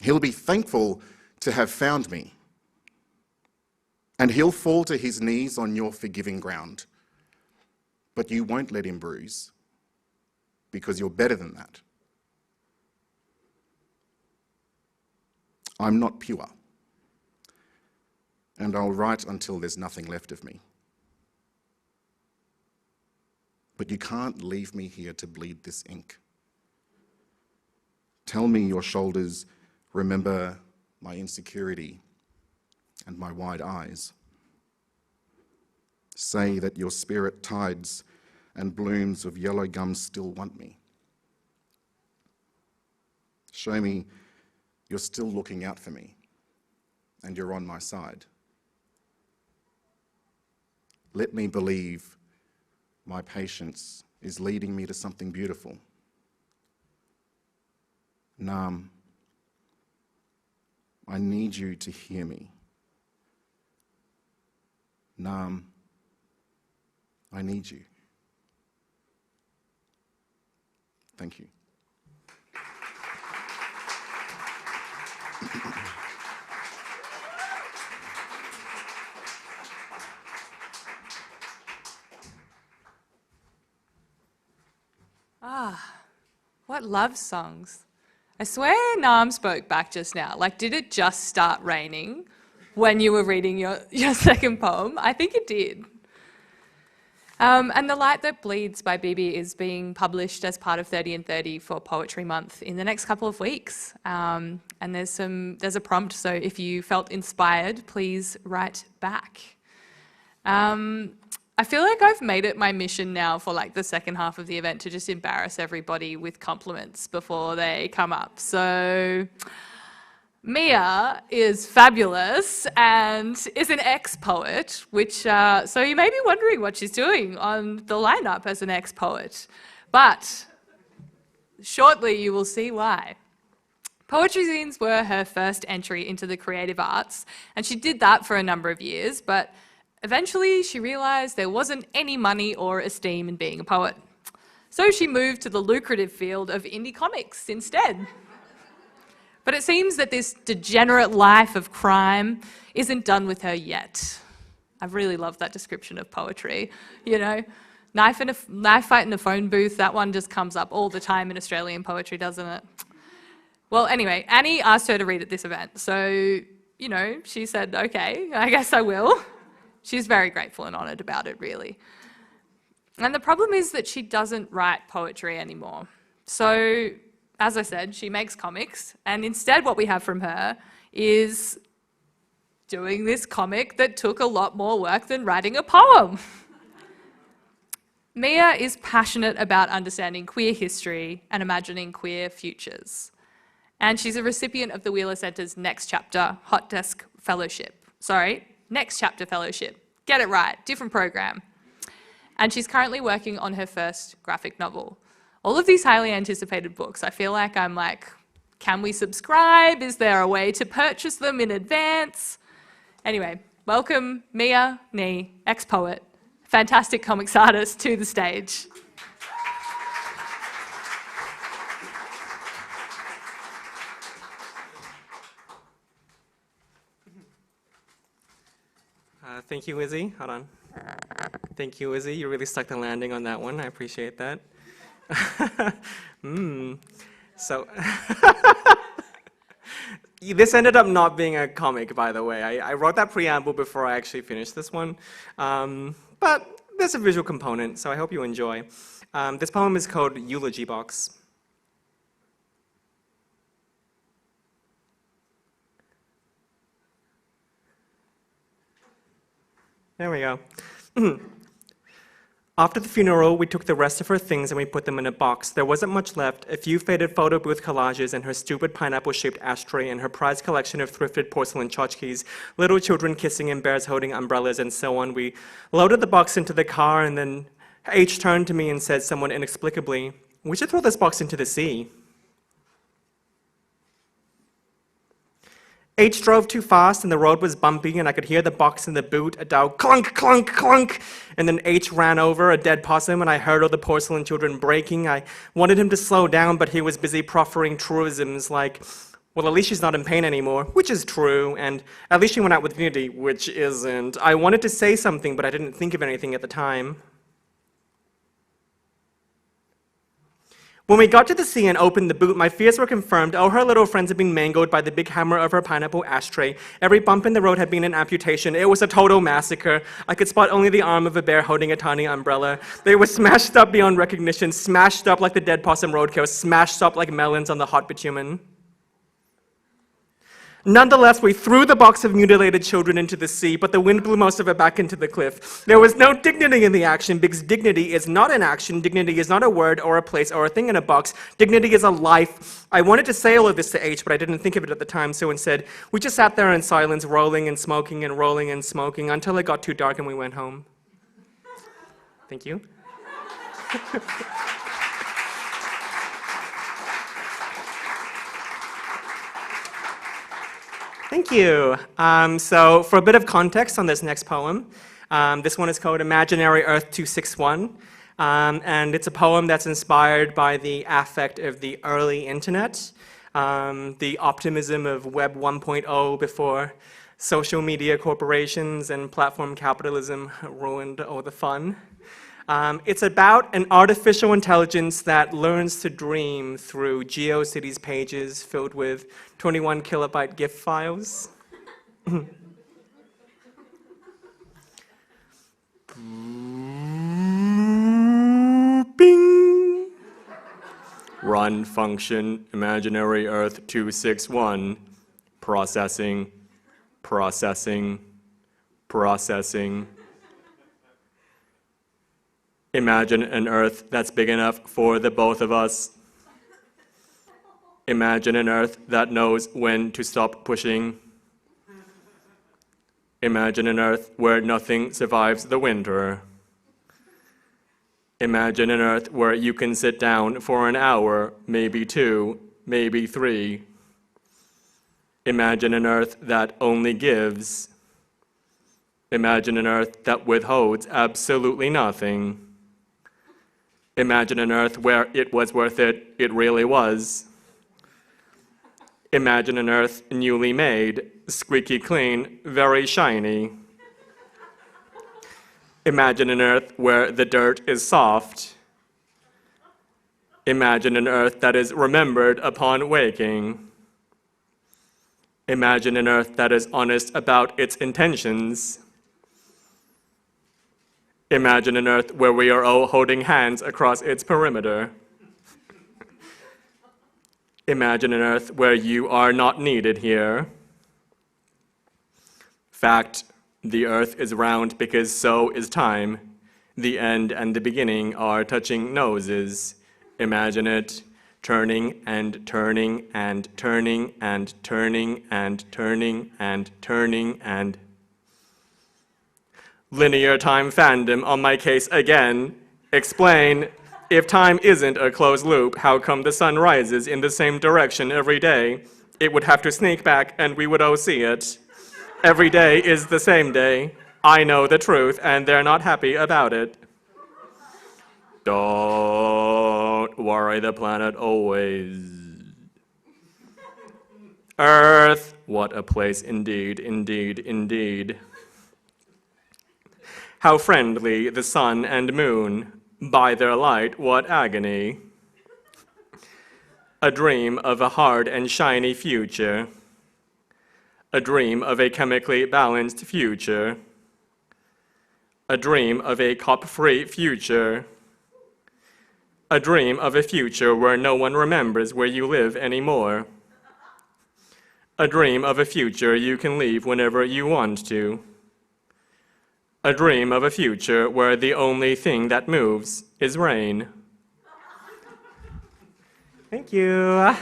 He'll be thankful to have found me. And he'll fall to his knees on your forgiving ground. But you won't let him bruise, because you're better than that. I'm not pure, and I'll write until there's nothing left of me. But you can't leave me here to bleed this ink. Tell me your shoulders remember my insecurity and my wide eyes. Say that your spirit tides and blooms of yellow gum still want me. Show me you're still looking out for me and you're on my side. Let me believe my patience is leading me to something beautiful. Nam, I need you to hear me. Nam, I need you. Thank you. What love songs. I swear Nam spoke back just now. Like, did it just start raining when you were reading your second poem? I think it did. And The Light That Bleeds by Bibi is being published as part of 30 and 30 for Poetry Month in the next couple of weeks. And there's a prompt, so if you felt inspired, please write back. I feel like I've made it my mission now for like the second half of the event to just embarrass everybody with compliments before they come up. So Mia is fabulous and is an ex-poet, which, so you may be wondering what she's doing on the lineup as an ex-poet, but shortly you will see why. Poetry zines were her first entry into the creative arts, and she did that for a number of years, but eventually she realised there wasn't any money or esteem in being a poet. So she moved to the lucrative field of indie comics instead. But it seems that this degenerate life of crime isn't done with her yet. I really love that description of poetry. You know, knife fight in a phone booth, that one just comes up all the time in Australian poetry, doesn't it? Well, anyway, Annie asked her to read at this event. So, you know, she said, okay, I guess I will. She's very grateful and honoured about it, really. And the problem is that she doesn't write poetry anymore. So, as I said, she makes comics, and instead what we have from her is doing this comic that took a lot more work than writing a poem. Mia is passionate about understanding queer history and imagining queer futures. And she's a recipient of the Wheeler Centre's Next Chapter Hot Desk Fellowship. Sorry, Next Chapter Fellowship. Get it right, different program. And she's currently working on her first graphic novel. All of these highly anticipated books, I feel like I'm like, can we subscribe? Is there a way to purchase them in advance? Anyway, welcome Mia Nee, ex-poet, fantastic comics artist, to the stage. Thank you, Izzy. Hold on. Thank you, Izzy. You really stuck the landing on that one. I appreciate that. So, this ended up not being a comic, by the way. I wrote that preamble before I actually finished this one. But there's a visual component, so I hope you enjoy. This poem is called Eulogy Box. There we go. After the funeral, we took the rest of her things and we put them in a box. There wasn't much left, a few faded photo booth collages and her stupid pineapple-shaped ashtray and her prized collection of thrifted porcelain tchotchkes, little children kissing and bears holding umbrellas and so on. We loaded the box into the car and then H turned to me and said somewhat inexplicably, "We should throw this box into the sea." H drove too fast and the road was bumpy and I could hear the box in the boot, a dull clunk, clunk, clunk. And then H ran over a dead possum and I heard all the porcelain children breaking. I wanted him to slow down, but he was busy proffering truisms like, well, at least she's not in pain anymore, which is true, and at least she went out with dignity, which isn't. I wanted to say something, but I didn't think of anything at the time. When we got to the sea and opened the boot, my fears were confirmed. All her little friends had been mangled by the big hammer of her pineapple ashtray. Every bump in the road had been an amputation. It was a total massacre. I could spot only the arm of a bear holding a tiny umbrella. They were smashed up beyond recognition, smashed up like the dead possum roadkill, smashed up like melons on the hot bitumen. Nonetheless, we threw the box of mutilated children into the sea, but the wind blew most of it back into the cliff. There was no dignity in the action, because dignity is not an action. Dignity is not a word or a place or a thing in a box. Dignity is a life. I wanted to say all of this to H, but I didn't think of it at the time, so instead, we just sat there in silence, rolling and smoking and rolling and smoking, until it got too dark and we went home. Thank you. Thank you. So for a bit of context on this next poem, this one is called Imaginary Earth 261, and it's a poem that's inspired by the affect of the early internet, the optimism of Web 1.0 before social media corporations and platform capitalism ruined all the fun. It's about an artificial intelligence that learns to dream through GeoCities pages filled with 21 kilobyte GIF files. Bing! Run function imaginary Earth 261. Processing, processing, processing. Imagine an Earth that's big enough for the both of us. Imagine an Earth that knows when to stop pushing. Imagine an Earth where nothing survives the winter. Imagine an Earth where you can sit down for an hour, maybe 2, maybe 3. Imagine an Earth that only gives. Imagine an Earth that withholds absolutely nothing. Imagine an Earth where it was worth it, it really was. Imagine an Earth newly made, squeaky clean, very shiny. Imagine an Earth where the dirt is soft. Imagine an Earth that is remembered upon waking. Imagine an Earth that is honest about its intentions. Imagine an Earth where we are all holding hands across its perimeter. Imagine an Earth where you are not needed here. Fact, the Earth is round because so is time. The end and the beginning are touching noses. Imagine it turning and turning and turning and turning and turning and turning and linear time fandom on my case again. Explain, if time isn't a closed loop, how come the sun rises in the same direction every day? It would have to sneak back and we would all see it. Every day is the same day. I know the truth and they're not happy about it. Don't worry the planet always. Earth, what a place indeed, indeed, indeed. How friendly the sun and moon, by their light what agony. A dream of a hard and shiny future. A dream of a chemically balanced future. A dream of a cop-free future. A dream of a future where no one remembers where you live anymore. A dream of a future you can leave whenever you want to. A dream of a future where the only thing that moves is rain. Thank you.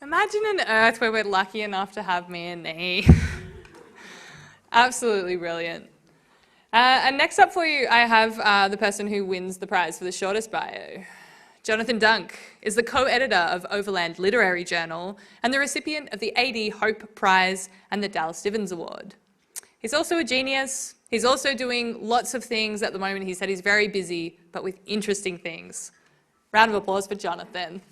Imagine an Earth where we're lucky enough to have me and Nee. Absolutely brilliant. And next up for you, I have the person who wins the prize for the shortest bio. Jonathan Dunk is the co-editor of Overland Literary Journal and the recipient of the A.D. Hope Prize and the Dallas Stevens Award. He's also a genius. He's also doing lots of things at the moment. He said he's very busy, but with interesting things. Round of applause for Jonathan.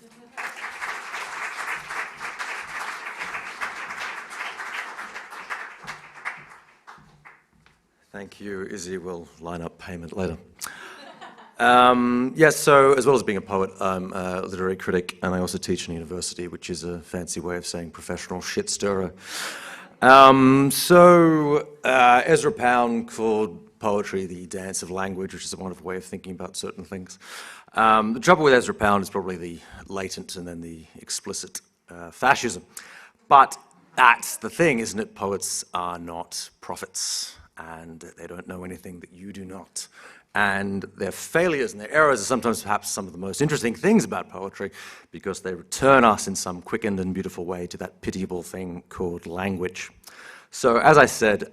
Thank you, Izzy. We'll line up payment later. Yes, so as well as being a poet, I'm a literary critic, and I also teach in university, which is a fancy way of saying professional shit stirrer. Ezra Pound called poetry the dance of language, which is a wonderful way of thinking about certain things. The trouble with Ezra Pound is probably the latent and then the explicit fascism. But that's the thing, isn't it? Poets are not prophets, and they don't know anything that you do not. And their failures and their errors are sometimes perhaps some of the most interesting things about poetry, because they return us in some quickened and beautiful way to that pitiable thing called language. So as I said,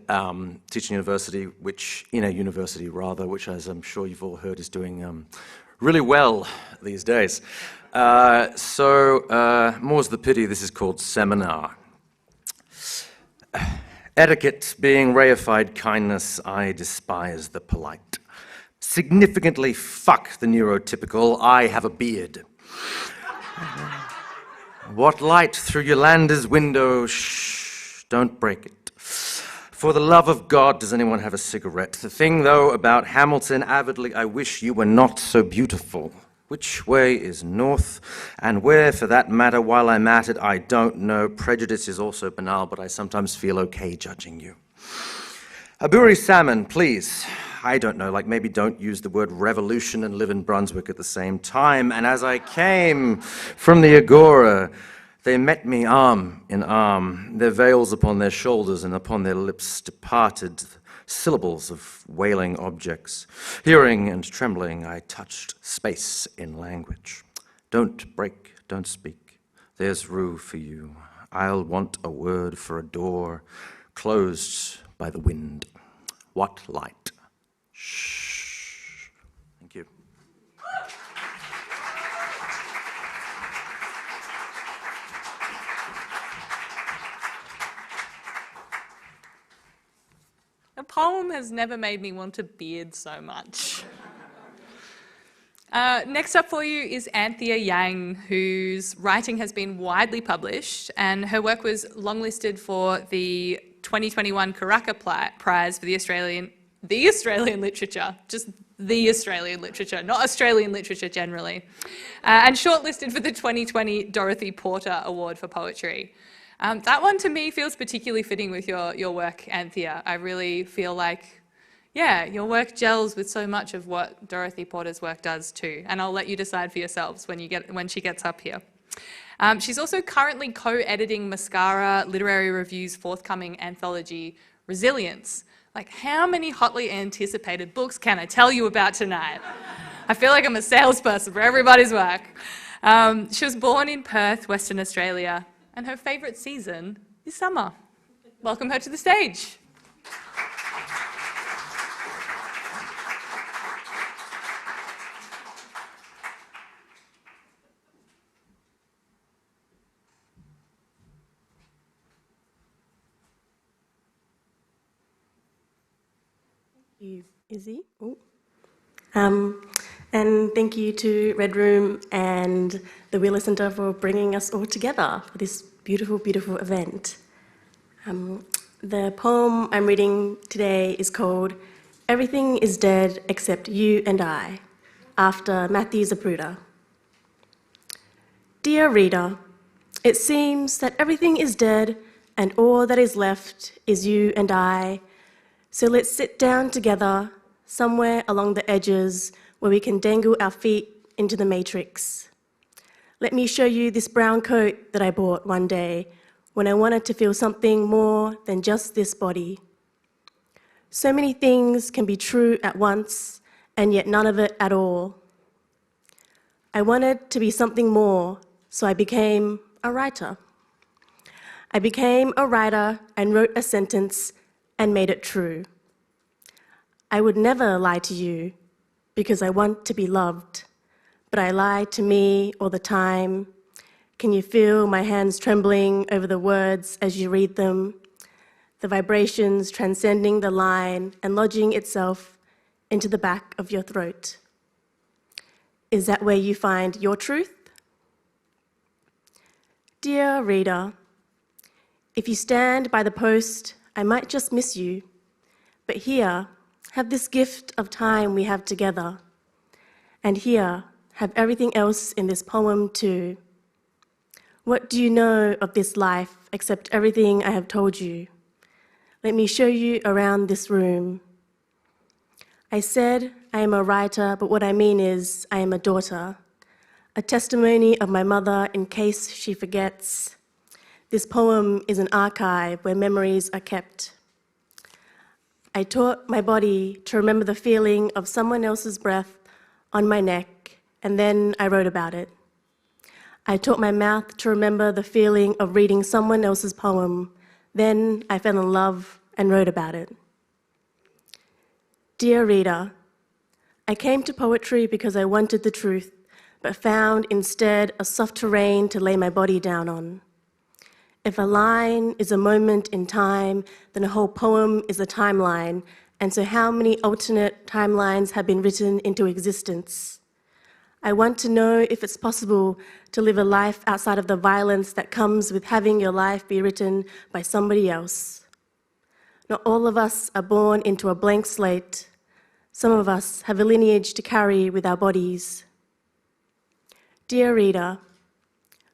teaching university, which as I'm sure you've all heard is doing really well these days. More's the pity, this is called seminar. Etiquette being reified kindness, I despise the polite. Significantly fuck the neurotypical, I have a beard. What light through Yolanda's window, shh, don't break it. For the love of God, does anyone have a cigarette? The thing, though, about Hamilton, avidly, I wish you were not so beautiful. Which way is north? And where, for that matter, while I'm at it, I don't know. Prejudice is also banal, but I sometimes feel okay judging you. Aburi salmon, please. I don't know, like maybe don't use the word revolution and live in Brunswick at the same time. And as I came from the Agora, they met me arm in arm, their veils upon their shoulders and upon their lips departed syllables of wailing objects. Hearing and trembling, I touched space in language. Don't break, don't speak. There's room for you. I'll want a word for a door closed by the wind. What light? Shh. Thank you. A poem has never made me want a beard so much. Next up for you is Anthea Yang, whose writing has been widely published, and her work was longlisted for the 2021 Karaka Prize for the Australian literature, just the Australian literature, not Australian literature generally, and shortlisted for the 2020 Dorothy Porter Award for Poetry. That one to me feels particularly fitting with your work, Anthea. I really feel like, yeah, your work gels with so much of what Dorothy Porter's work does too, and I'll let you decide for yourselves when she gets up here. She's also currently co-editing Mascara Literary Review's forthcoming anthology, Resilience. Like, how many hotly anticipated books can I tell you about tonight? I feel like I'm a salesperson for everybody's work. She was born in Perth, Western Australia, and her favourite season is summer. Welcome her to the stage. You, Izzy. And thank you to Red Room and the Wheeler Centre for bringing us all together for this beautiful, beautiful event. The poem I'm reading today is called Everything is Dead Except You and I, after Matthew Zapruder. Dear reader, it seems that everything is dead and all that is left is you and I. So let's sit down together somewhere along the edges where we can dangle our feet into the matrix. Let me show you this brown coat that I bought one day when I wanted to feel something more than just this body. So many things can be true at once, and yet none of it at all. I wanted to be something more, so I became a writer. I became a writer and wrote a sentence and made it true. I would never lie to you because I want to be loved, but I lie to me all the time. Can you feel my hands trembling over the words as you read them? The vibrations transcending the line and lodging itself into the back of your throat. Is that where you find your truth? Dear reader, if you stand by the post, I might just miss you. But here, have this gift of time we have together. And here, have everything else in this poem too. What do you know of this life except everything I have told you? Let me show you around this room. I said I am a writer, but what I mean is I am a daughter, a testimony of my mother in case she forgets. This poem is an archive where memories are kept. I taught my body to remember the feeling of someone else's breath on my neck, and then I wrote about it. I taught my mouth to remember the feeling of reading someone else's poem. Then I fell in love and wrote about it. Dear reader, I came to poetry because I wanted the truth, but found instead a soft terrain to lay my body down on. If a line is a moment in time, then a whole poem is a timeline, and so how many alternate timelines have been written into existence? I want to know if it's possible to live a life outside of the violence that comes with having your life be written by somebody else. Not all of us are born into a blank slate. Some of us have a lineage to carry with our bodies. Dear reader,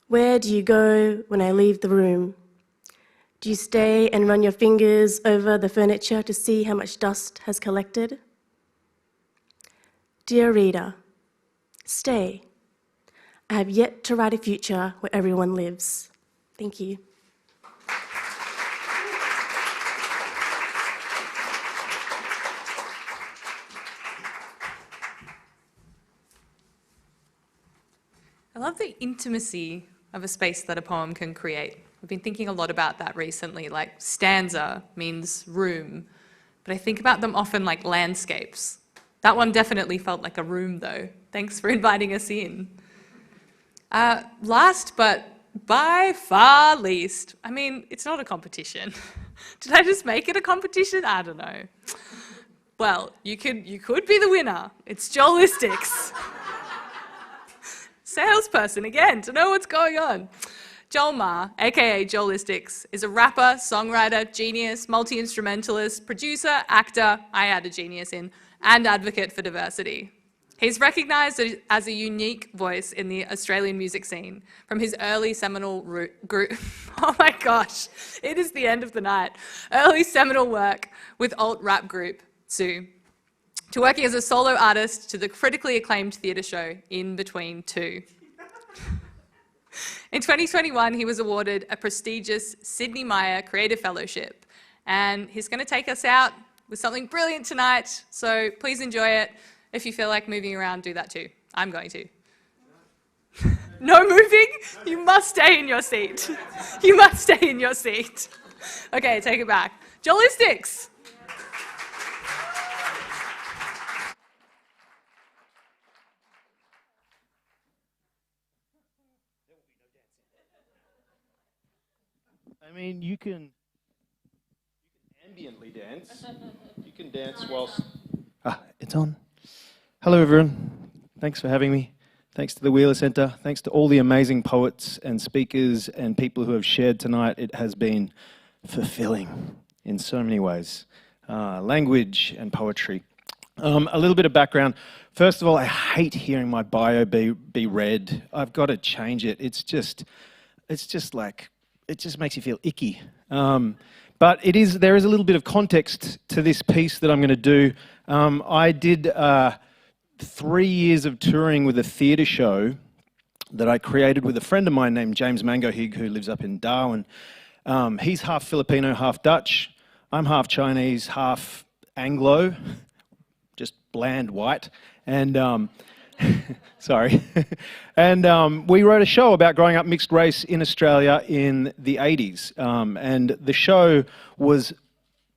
where do you go when I leave the room? Do you stay and run your fingers over the furniture to see how much dust has collected? Dear reader, stay. I have yet to write a future where everyone lives. Thank you. I love the intimacy of a space that a poem can create. I've been thinking a lot about that recently, like stanza means room, but I think about them often like landscapes. That one definitely felt like a room though. Thanks for inviting us in. Last but by far least, I mean, it's not a competition. Did I just make it a competition? I don't know. Well, you could be the winner. It's Jolistics. Salesperson again, to know what's going on. Joel Ma, aka Jolistics, is a rapper, songwriter, genius, multi-instrumentalist, producer, actor, I add a genius in, and advocate for diversity. He's recognised as a unique voice in the Australian music scene, from his early seminal group, oh my gosh, it is the end of the night, early seminal work with alt-rap group, Sue, to working as a solo artist to the critically acclaimed theatre show In Between Two. In 2021, he was awarded a prestigious Sidney Myer Creative Fellowship, and he's going to take us out with something brilliant tonight, so please enjoy it. If you feel like moving around, do that too. I'm going to. No moving? You must stay in your seat. You must stay in your seat. Okay, take it back. Jolistics! I mean, you can ambiently dance. You can dance whilst... it's on. Hello, everyone. Thanks for having me. Thanks to the Wheeler Centre. Thanks to all the amazing poets and speakers and people who have shared tonight. It has been fulfilling in so many ways. Language and poetry. A little bit of background. First of all, I hate hearing my bio be read. I've got to change it. It's just like... it just makes you feel icky. But there is a little bit of context to this piece that I'm going to do. I did 3 years of touring with a theatre show that I created with a friend of mine named James Mangohig, who lives up in Darwin. He's half Filipino, half Dutch. I'm half Chinese, half Anglo, just bland white. And sorry. And we wrote a show about growing up mixed race in Australia in the 80s. And the show was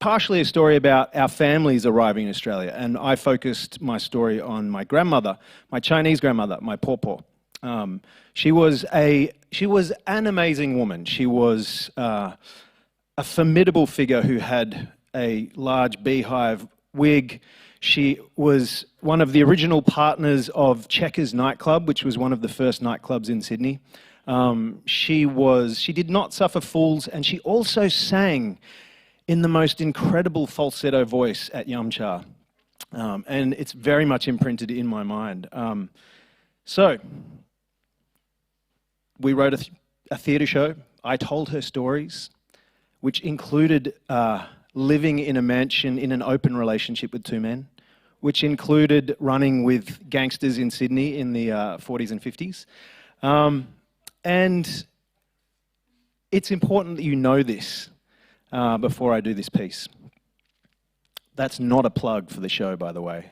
partially a story about our families arriving in Australia. And I focused my story on my grandmother, my Chinese grandmother, my pawpaw. She was an amazing woman. She was a formidable figure who had a large beehive wig. She was one of the original partners of Checkers nightclub, which was one of the first nightclubs in Sydney. She did not suffer fools, and she also sang in the most incredible falsetto voice at Yum Cha. And it's very much imprinted in my mind. So, we wrote a theatre show. I told her stories, which included living in a mansion in an open relationship with two men, which included running with gangsters in Sydney in the 40s and 50s. And it's important that you know this before I do this piece. That's not a plug for the show, by the way.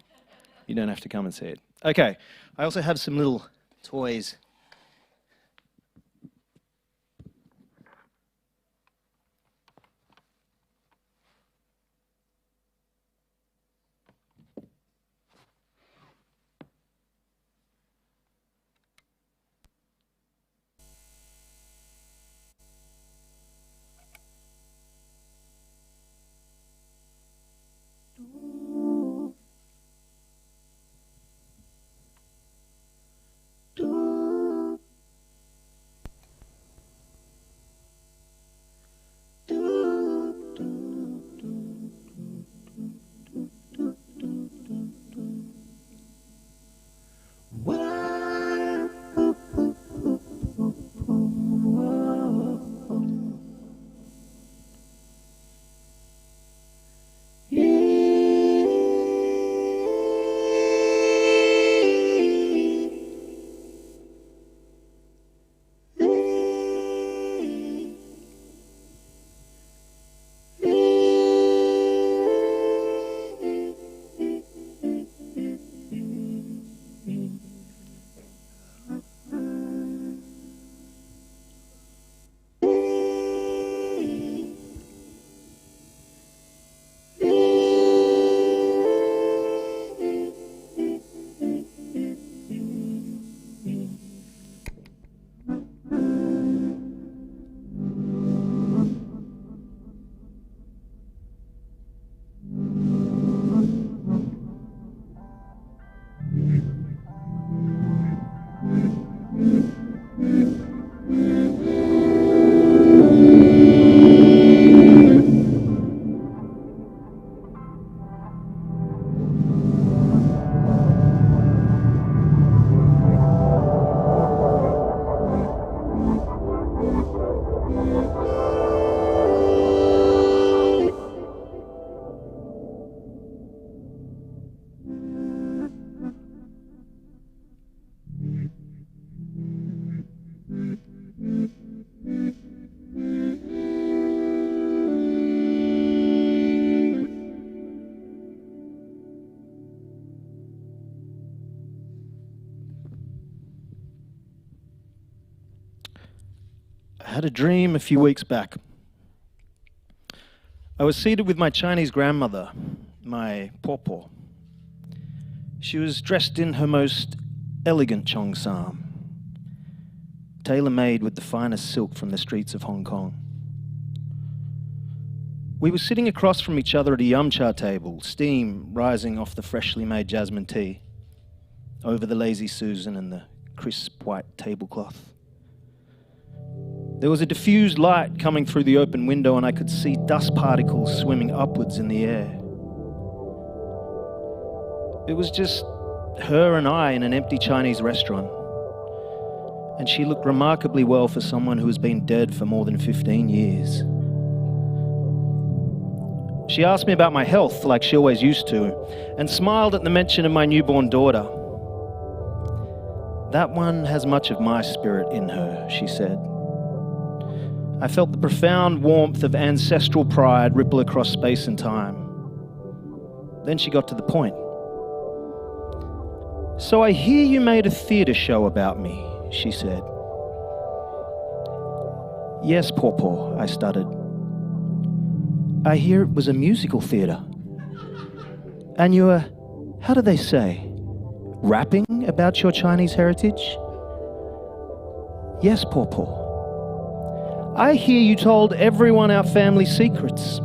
You don't have to come and see it. Okay, I also have some little toys. I had a dream a few weeks back. I was seated with my Chinese grandmother, my pawpaw. She was dressed in her most elegant cheongsam, tailor-made with the finest silk from the streets of Hong Kong. We were sitting across from each other at a yum cha table, steam rising off the freshly made jasmine tea, over the lazy Susan and the crisp white tablecloth. There was a diffused light coming through the open window, and I could see dust particles swimming upwards in the air. It was just her and I in an empty Chinese restaurant, and she looked remarkably well for someone who has been dead for more than 15 years. She asked me about my health, like she always used to, and smiled at the mention of my newborn daughter. "That one has much of my spirit in her," she said. I felt the profound warmth of ancestral pride ripple across space and time. Then she got to the point. "So I hear you made a theatre show about me," she said. "Yes, Pawpaw," I stuttered. "I hear it was a musical theatre. And you were, how do they say, rapping about your Chinese heritage?" "Yes, Pawpaw. I hear you told everyone our family secrets."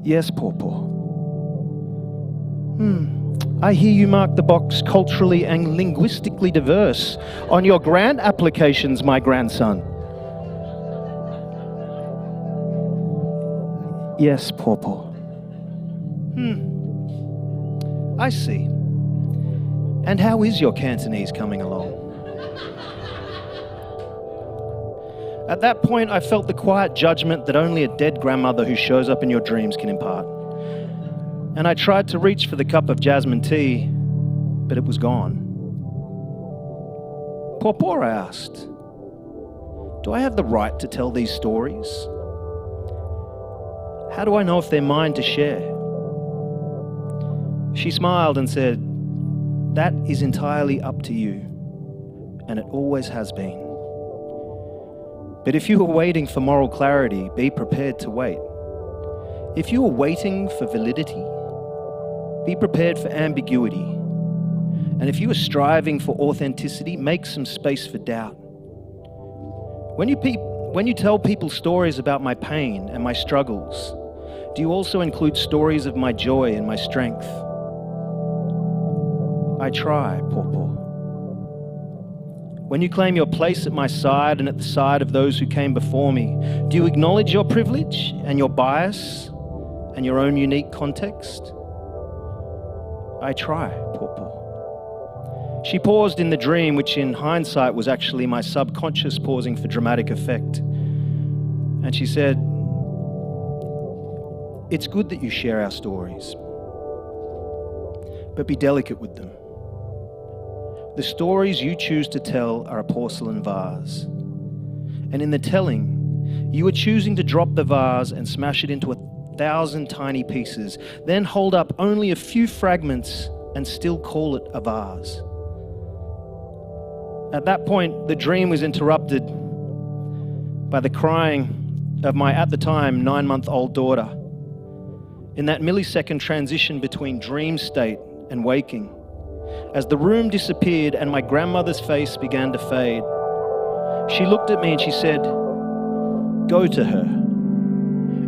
"Yes, Pawpaw. I hear you mark the box culturally and linguistically diverse on your grant applications, my grandson." "Yes, Pawpaw. I see. And how is your Cantonese coming along? At that point, I felt the quiet judgment that only a dead grandmother who shows up in your dreams can impart. And I tried to reach for the cup of jasmine tea, but it was gone. Pawpaw, I asked, do I have the right to tell these stories? How do I know if they're mine to share? She smiled and said, that is entirely up to you, and it always has been. But if you are waiting for moral clarity, be prepared to wait. If you are waiting for validity, be prepared for ambiguity. And if you are striving for authenticity, make some space for doubt. When you tell people stories about my pain and my struggles, do you also include stories of my joy and my strength? I try, Pawpaw. When you claim your place at my side and at the side of those who came before me, do you acknowledge your privilege and your bias and your own unique context? I try, Pawpaw. She paused in the dream, which in hindsight was actually my subconscious pausing for dramatic effect. And she said, it's good that you share our stories, but be delicate with them. The stories you choose to tell are a porcelain vase. And in the telling, you are choosing to drop the vase and smash it into 1,000 tiny pieces, then hold up only a few fragments and still call it a vase. At that point, the dream was interrupted by the crying of my, at the time, 9-month-old daughter. In that millisecond transition between dream state and waking, as the room disappeared and my grandmother's face began to fade, she looked at me and she said, go to her,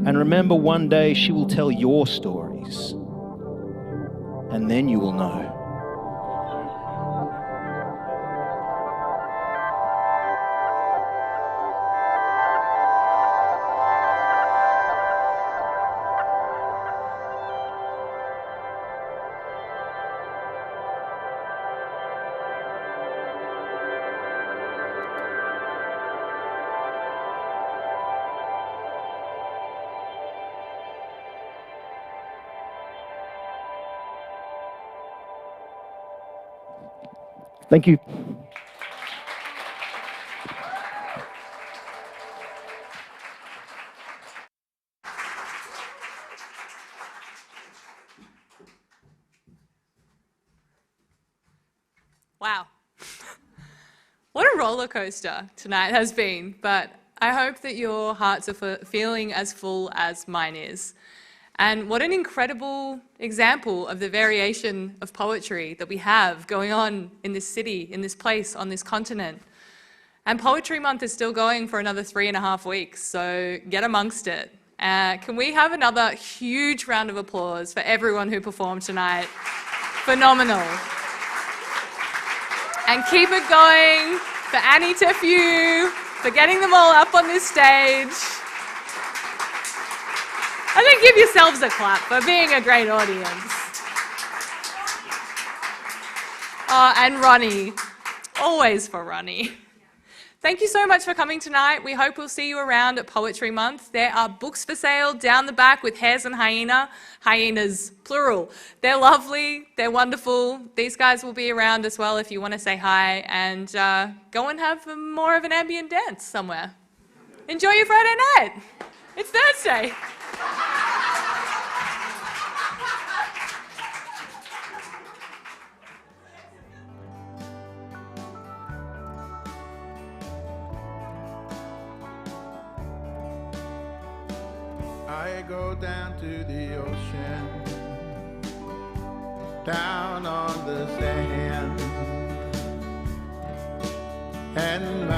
and remember one day she will tell your stories, and then you will know. Thank you. Wow. What a roller coaster tonight has been, but I hope that your hearts are feeling as full as mine is. And what an incredible example of the variation of poetry that we have going on in this city, in this place, on this continent. And Poetry Month is still going for another 3.5 weeks, so get amongst it. Can we have another huge round of applause for everyone who performed tonight? Phenomenal. And keep it going for Annie Tefew, for getting them all up on this stage. I think give yourselves a clap for being a great audience. Oh, and Ronnie, always for Ronnie. Thank you so much for coming tonight. We hope we'll see you around at Poetry Month. There are books for sale down the back with Hares and hyenas, plural. They're lovely, they're wonderful. These guys will be around as well if you want to say hi, and go and have more of an ambient dance somewhere. Enjoy your Friday night. It's Thursday. I go down to the ocean, down on the sand, and